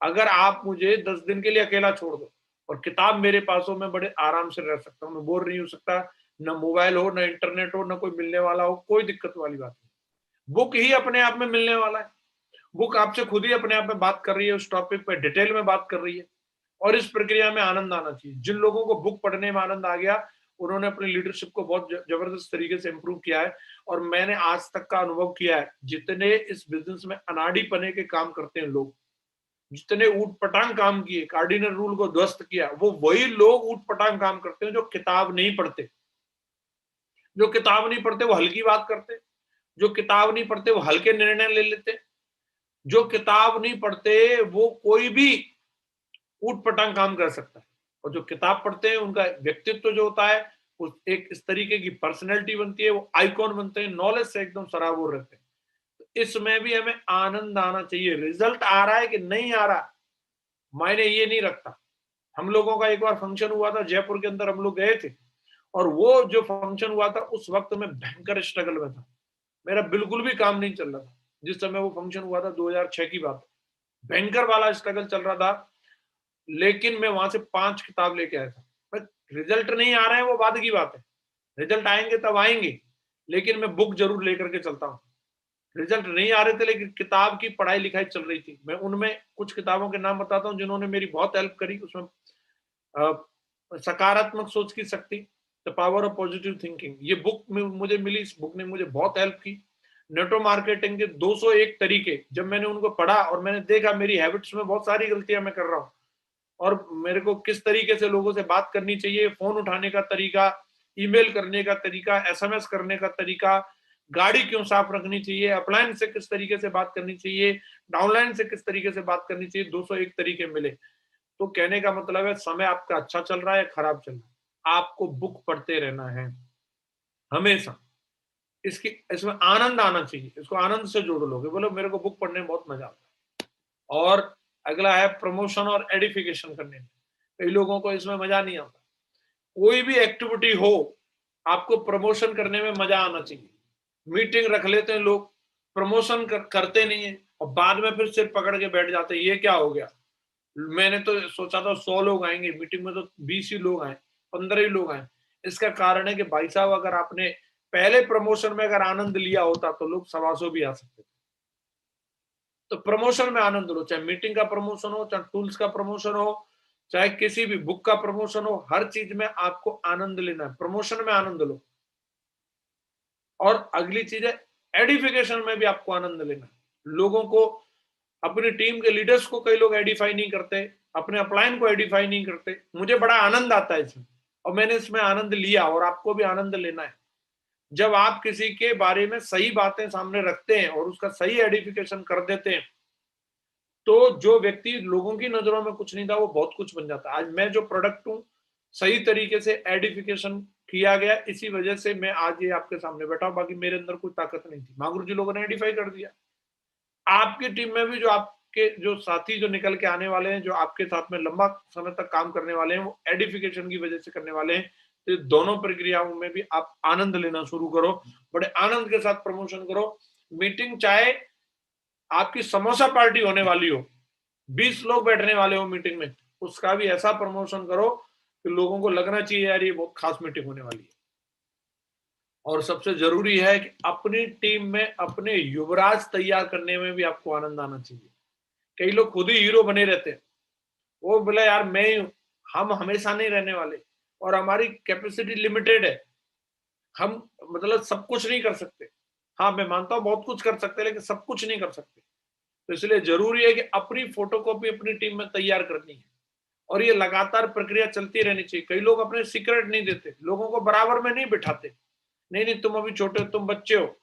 अगर आप मुझे 10 दिन के लिए अकेला छोड़ दो और किताब मेरे पास हो, मैं बड़े आराम से रह सकता हूँ, मैं बोर नहीं हो सकता। न मोबाइल हो, न इंटरनेट हो, न कोई मिलने वाला हो, कोई दिक्कत वाली बात नहीं। बुक ही अपने आप में मिलने वाला है। बुक आपसे खुद ही अपने आप में बात कर रही है, उस टॉपिक पे डिटेल में बात कर रही है और इस प्रक्रिया में आनंद आना चाहिए। जिन लोगों को बुक पढ़ने में आनंद आ गया, उन्होंने अपनी लीडरशिप को बहुत जबरदस्त तरीके से इंप्रूव किया है। और मैंने आज तक का अनुभव किया है, जितने इस बिजनेस में अनाड़ी पने के काम करते हैं लोग, जितने ऊट पटांग काम किए, कार्डिनल रूल को ध्वस्त किया, वो वही लोग ऊट पटांग काम करते हैं जो किताब नहीं पढ़ते। जो किताब नहीं पढ़ते वो हल्की बात करते, जो किताब नहीं पढ़ते वो हल्के निर्णय ले लेते, जो किताब नहीं पढ़ते वो कोई भी ऊट पटांग काम कर सकता है। और जो किताब पढ़ते हैं उनका व्यक्तित्व जो होता है, उस एक इस तरीके की पर्सनैलिटी बनती है, वो आइकॉन बनते हैं, नॉलेज से एकदम सराबोर रहते हैं। तो इसमें भी हमें आनंद आना चाहिए। रिजल्ट आ रहा है कि नहीं आ रहा, मायने ये नहीं रखता। हम लोगों का एक बार फंक्शन हुआ था जयपुर के अंदर, हम लोग गए थे और वो जो फंक्शन हुआ था उस वक्त में भयंकर स्ट्रगल में था, मेरा बिल्कुल भी काम नहीं चल रहा था। जिस समय वो फंक्शन हुआ था 2006 की बात, भयंकर वाला स्ट्रगल चल रहा था। लेकिन मैं वहां से 5 किताब लेके आया था। रिजल्ट नहीं आ रहे हैं वो बाद की बात है, रिजल्ट आएंगे तब आएंगे, लेकिन मैं बुक जरूर लेकर के चलता हूँ। रिजल्ट नहीं आ रहे थे लेकिन किताब की पढ़ाई लिखाई चल रही थी। मैं उनमें कुछ किताबों के नाम बताता हूँ जिन्होंने मेरी बहुत हेल्प करी। उसमें सकारात्मक सोच की शक्ति, the power of positive thinking, ये बुक में मुझे मिली। इस बुक ने मुझे बहुत हेल्प की। नेटवर्क मार्केटिंग के 201 तरीके, जब मैंने उनको पढ़ा और मैंने देखा मेरी हैबिट्स में बहुत सारी गलतियां मैं कर रहा हूँ और मेरे को किस तरीके से लोगों से बात करनी चाहिए, फोन उठाने का तरीका, ईमेल करने का तरीका, एसएमएस करने का तरीका, गाड़ी क्यों साफ रखनी चाहिए, अपलाइन से किस तरीके से बात करनी चाहिए, डाउनलाइन से किस तरीके से बात करनी चाहिए, 201 तरीके मिले। तो कहने का मतलब है समय आपका अच्छा चल रहा है या खराब चल रहा है, आपको बुक पढ़ते रहना है हमेशा। इसमें आनंद आना चाहिए, इसको आनंद से जोड़ लोगे, बोलो मेरे को बुक पढ़ने में बहुत मजा आता है। और अगला है प्रमोशन और एडिफिकेशन करने में। कई लोगों को इसमें मजा नहीं आता। कोई भी एक्टिविटी हो, आपको प्रमोशन करने में मजा आना चाहिए। मीटिंग रख लेते हैं लोग, प्रमोशन करते नहीं है और बाद में फिर सिर पकड़ के बैठ जाते हैं, ये क्या हो गया। मैंने तो सोचा था 100 लोग आएंगे मीटिंग में, तो 20 ही लोग आए, 15 ही लोग आए। इसका कारण है कि भाई साहब, अगर आपने पहले प्रमोशन में अगर आनंद लिया होता तो लोग 125 भी आ सकते थे। तो प्रमोशन में आनंद लो, चाहे मीटिंग का प्रमोशन हो, चाहे टूल्स का प्रमोशन हो, चाहे किसी भी बुक का प्रमोशन हो, हर चीज में आपको आनंद लेना है। प्रमोशन में आनंद लो। और अगली चीज है एडिफिकेशन में भी आपको आनंद लेना है। लोगों को, अपनी टीम के लीडर्स को कई लोग एडिफाई नहीं करते, अपने अपलाइन को एडिफाई नहीं करते। मुझे बड़ा आनंद आता है इसमें और मैंने इसमें आनंद लिया और आपको भी आनंद लेना है। जब आप किसी के बारे में सही बातें सामने रखते हैं और उसका सही एडिफिकेशन कर देते हैं, तो जो व्यक्ति लोगों की नजरों में कुछ नहीं था वो बहुत कुछ बन जाता है। आज मैं जो प्रोडक्ट हूं, सही तरीके से एडिफिकेशन किया गया, इसी वजह से मैं आज ये आपके सामने बैठा हूं। बाकी मेरे अंदर कोई ताकत नहीं थी, महागुरु जी लोगों ने एडिफाई कर दिया। आपकी टीम में भी जो आपके जो साथी जो निकल के आने वाले हैं, जो आपके साथ में लंबा समय तक काम करने वाले हैं, वो एडिफिकेशन की वजह से करने वाले हैं। तो दोनों प्रक्रियाओं में भी आप आनंद लेना शुरू करो, बड़े आनंद के साथ प्रमोशन करो। मीटिंग चाहे आपकी समोसा पार्टी होने वाली हो, 20 लोग बैठने वाले हो मीटिंग में, उसका भी ऐसा प्रमोशन करो कि लोगों को लगना चाहिए यार ये बहुत खास मीटिंग होने वाली है। और सबसे जरूरी है कि अपनी टीम में अपने युवराज तैयार करने में भी आपको आनंद आना चाहिए। कई लोग खुद ही हीरो बने रहते हैं, वो बोले यार मैं ही हूं, हम हमेशा नहीं रहने वाले और हमारी कैपेसिटी लिमिटेड है, हम मतलब सब कुछ नहीं कर सकते। हाँ मैं मानता हूं बहुत कुछ कर सकते हैं लेकिन सब कुछ नहीं कर सकते। तो इसलिए जरूरी है कि अपनी फोटोकॉपी अपनी टीम में तैयार करनी है और ये लगातार प्रक्रिया चलती रहनी चाहिए। कई लोग अपने सीक्रेट नहीं देते, लोगों को बराबर में नहीं बिठाते, नहीं नहीं तुम अभी छोटे हो, तुम बच्चे हो,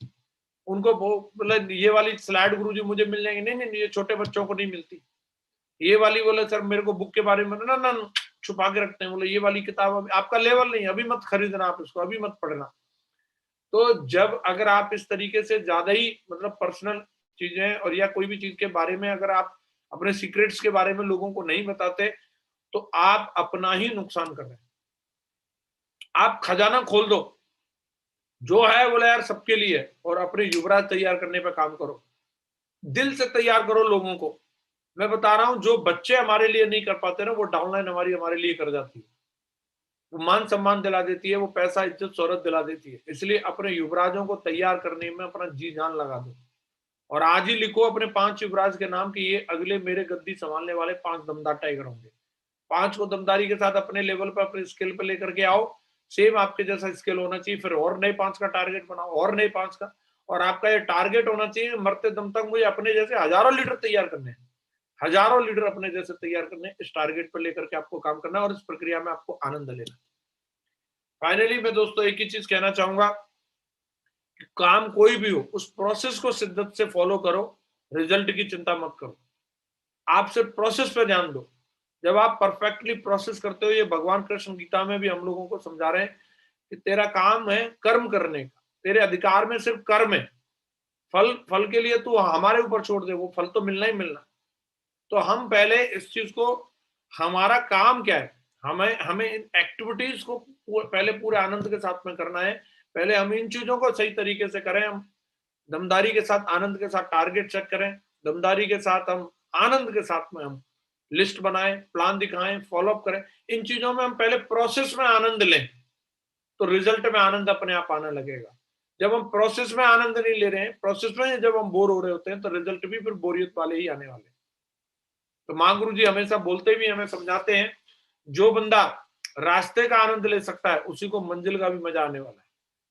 उनको मतलब ये वाली स्लाइड गुरुजी मुझे मिल जाएंगे, नहीं नहीं ये छोटे बच्चों को नहीं मिलती। ये वाली बोले सर मेरे को बुक के बारे में ना ना छुपा के रखते हैं, बोले ये वाली किताब आपका लेवल नहीं, अभी मत खरीदना, आप इसको अभी मत पढ़ना। तो जब अगर आप इस तरीके से ज्यादा ही मतलब पर्सनल चीजें और या कोई भी चीज के बारे में अगर आप अपने सीक्रेट्स के बारे में लोगों को नहीं बताते तो आप अपना ही नुकसान कर रहे हैं। आप खजाना खोल दो, जो है बोले यार सबके लिए, और अपने युवराज तैयार करने पे काम करो, दिल से तैयार करो लोगों को। मैं बता रहा हूं जो बच्चे हमारे लिए नहीं कर पाते ना, वो डाउनलाइन हमारे लिए कर जाती है, वो मान सम्मान दिला देती है, वो पैसा इज्जत शोहरत दिला देती है। इसलिए अपने युवराजों को तैयार करने में अपना जी जान लगा दो और आज ही लिखो अपने 5 युवराज के नाम कि ये अगले मेरे गद्दी संभालने वाले 5 दमदार टाइगर होंगे। 5 को दमदारी के साथ अपने लेवल पर अपने स्किल पर लेकर के आओ, सेम आपके जैसा स्किल होना चाहिए, फिर और नए 5 का टारगेट बनाओ, और नए 5 का, और आपका ये टारगेट होना चाहिए मरते दम तक मुझे अपने जैसे हजारों लीडर तैयार करने हैं, हजारों लीडर अपने जैसे तैयार करने। इस टारगेट पर लेकर के आपको काम करना और इस प्रक्रिया में आपको आनंद लेना। फाइनली मैं दोस्तों एक ही चीज कहना चाहूंगा कि काम कोई भी हो उस प्रोसेस को शिद्दत से फॉलो करो, रिजल्ट की चिंता मत करो, आप सिर्फ प्रोसेस पे ध्यान दो। जब आप परफेक्टली प्रोसेस करते हो, ये भगवान कृष्ण गीता में भी हम लोगों को समझा रहे हैं कि तेरा काम है कर्म करने का, तेरे अधिकार में सिर्फ कर्म है, फल के लिए तू हमारे ऊपर छोड़ दे, वो फल तो मिलना ही मिलना। तो हम पहले इस चीज को, हमारा काम क्या है, हमें इन एक्टिविटीज को पहले पूरे आनंद के साथ में करना है। पहले हम इन चीजों को सही तरीके से करें, हम दमदारी के साथ आनंद के साथ टारगेट सेट करें, दमदारी के साथ हम आनंद के साथ में हम लिस्ट बनाएं, प्लान दिखाएं, फॉलोअप करें। इन चीजों में हम पहले प्रोसेस में आनंद लें तो रिजल्ट में आनंद अपने आप आने लगेगा। जब हम प्रोसेस में आनंद नहीं ले रहे हैं, प्रोसेस में जब हम बोर हो रहे होते हैं तो रिजल्ट भी फिर बोरियत वाले ही आने वाले। तो मां गुरु जी हमेशा बोलते भी हमें समझाते हैं, जो बंदा रास्ते का आनंद ले सकता है उसी को मंजिल का भी मजा आने वाला है,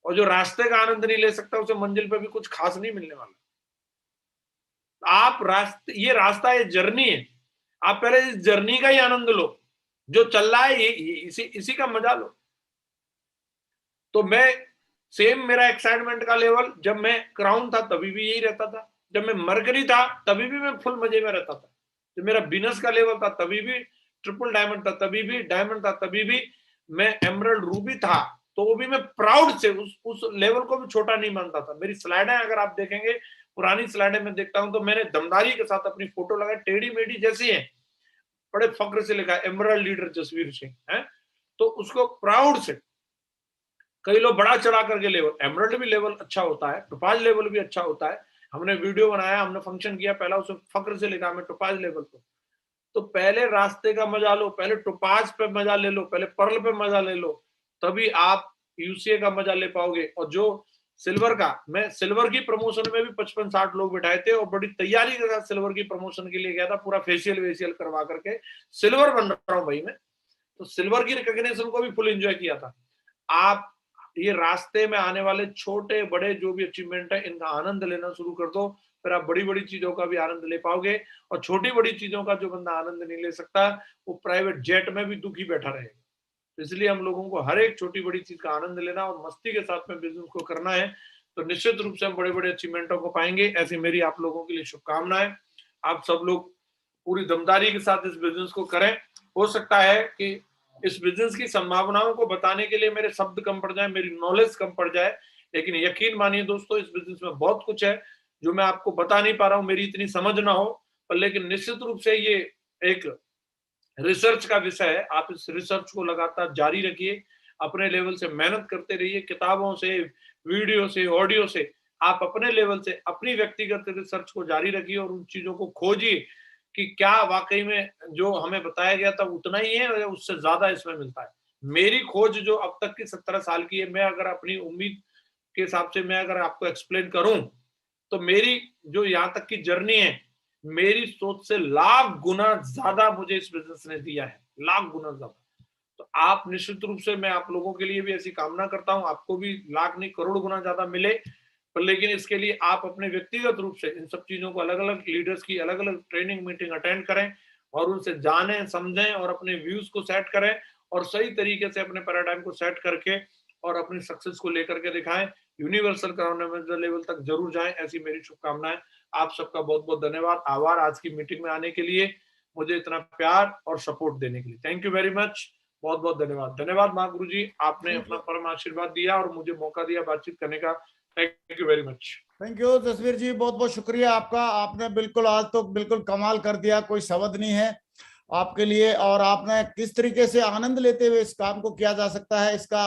और जो रास्ते का आनंद नहीं ले सकता उसे मंजिल पे भी कुछ खास नहीं मिलने वाला। आप ये रास्ता, ये जर्नी है, आप पहले इस जर्नी का ही आनंद लो, जो चल रहा है इसी का मजा लो। तो मैं सेम मेरा एक्साइटमेंट का लेवल जब मैं क्राउन था तभी भी यही रहता था, जब मैं मरकरी था तभी भी मैं फुल मजे में रहता था, जब मेरा बीनस का लेवल था तभी भी, ट्रिपल डायमंड था तभी भी, डायमंड था तभी भी, मैं एमरल्ड रूबी था तो वो भी मैं प्राउड से उस लेवल को भी छोटा नहीं मानता था। मेरी स्लाइडें अगर आप देखेंगे, पुरानी स्लाइडें में देखता हूं तो मैंने दमदारी के साथ अपनी फोटो लगाई, टेढ़ी मेढ़ी जैसी है, बड़े फक्र से लिखा एमरल्ड लीडर जसवीर सिंह है, तो उसको प्राउड से। कई लोग बड़ा चढ़ा करके लेवल, एमरल्ड भी लेवल अच्छा होता है, टोपाज लेवल भी अच्छा होता है, हमने वीडियो बनाया, हमने फंक्शन किया, पहला उसमें फक्र से लिखा मैं टोपाज लेवल पर। तो पहले रास्ते का मजा लो, पहले टोपाज पे मजा ले लो, पहले पर्ल पे मजा ले लो, तभी आप यूसीए का मजा ले पाओगे। और जो सिल्वर का, मैं सिल्वर की प्रमोशन में भी 55-60 लोग बिठाए थे और बड़ी तैयारी के साथ सिल्वर की प्रमोशन के लिए गया था, पूरा फेशियल वेशियल करवा करके सिल्वर बन रहा हूं भाई मैं, तो सिल्वर की रिकॉग्निशन को भी फुल एंजॉय किया था। आप ये रास्ते में आने वाले छोटे बड़े जो भी अचीवमेंट है इनका आनंद लेना शुरू कर दो, फिर आप बड़ी बड़ी चीजों का भी आनंद ले पाओगे। और छोटी बड़ी चीजों का जो बंदा आनंद नहीं ले सकता वो प्राइवेट जेट में भी दुखी बैठा रहेगा। इसलिए हम लोगों को हर एक छोटी बड़ी चीज का आनंद लेना और मस्ती के साथ में बिजनेस को करना है, तो निश्चित रूप से हम बड़े बड़े अचीवमेंटों को पाएंगे। ऐसी मेरी आप लोगों के लिए शुभकामनाएं। आप सब लोग पूरी दमदारी के साथ इस बिजनेस को करें। हो सकता है कि इस बिजनेस की संभावनाओं को बताने के लिए मेरे शब्द कम पड़ जाए, मेरी नॉलेज कम पड़ जाए, लेकिन यकीन मानिए दोस्तों इस बिजनेस में बहुत कुछ है जो मैं आपको बता नहीं पा रहा हूं, मेरी इतनी समझ ना हो, पर लेकिन निश्चित रूप से ये एक रिसर्च का विषय है। आप इस रिसर्च को लगातार जारी रखिए, अपने लेवल से मेहनत करते रहिए, किताबों से, वीडियो से, ऑडियो से आप अपने लेवल से अपनी व्यक्तिगत रिसर्च को जारी रखिए और उन चीजों को खोजिए कि क्या वाकई में जो हमें बताया गया था उतना ही है या उससे ज्यादा इसमें मिलता है। मेरी खोज जो अब तक की 17 साल की है, मैं अगर अपनी उम्मीद के हिसाब से मैं अगर आपको एक्सप्लेन करूं तो मेरी जो यहाँ तक की जर्नी है, मेरी सोच से लाख गुना ज्यादा मुझे इस बिजनेस ने दिया है, लाख गुना ज्यादा। तो आप निश्चित रूप से, मैं आप लोगों के लिए भी ऐसी कामना करता हूं, आपको भी लाख नहीं करोड़ गुना ज्यादा मिले। पर लेकिन इसके लिए आप अपने व्यक्तिगत रूप से इन सब चीजों को, अलग अलग लीडर्स की अलग अलग ट्रेनिंग मीटिंग अटेंड करें और उनसे जानें, समझें और अपने व्यूज को सेट करें और सही तरीके से अपने पैराडाइम को सेट करके और अपनी सक्सेस को लेकर के दिखाएं। यूनिवर्सल क्राउन एम्बेसडर लेवल तक जरूर जाएं, ऐसी मेरी शुभकामनाएं। आप सबका बहुत बहुत धन्यवाद, आभार आज की मीटिंग में आने के लिए, मुझे इतना प्यार और सपोर्ट देने के लिए। थैंक यू वेरी मच, बहुत बहुत धन्यवाद। धन्यवाद महागुरु जी, आपने अपना परम आशीर्वाद दिया और मुझे मौका दिया बातचीत करने का। Thank you very much. Thank you Jasvir ji, बहुत बहुत शुक्रिया आपका। आपने बिल्कुल आज तो बिल्कुल कमाल कर दिया, कोई शब्द नहीं है आपके लिए। और आपने किस तरीके से आनंद लेते हुए इस काम को किया जा सकता है, इसका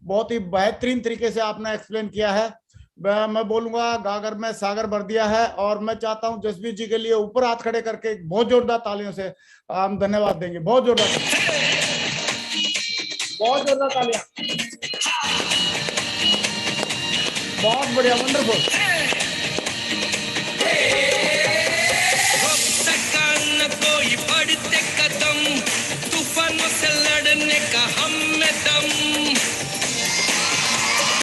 बहुत ही बेहतरीन तरीके से आपने एक्सप्लेन किया है। मैं बोलूंगा गागर में सागर भर दिया है। और मैं चाहता हूं जसवीर जी के लिए ऊपर हाथ खड़े करके बहुत जोरदार तालियों से हम धन्यवाद देंगे। बहुत जोरदार, बहुत जोरदार तालियां। बहुत बढ़िया, वंडरफुल। कोई बढ़ते कदम, तूफानों से लड़ने का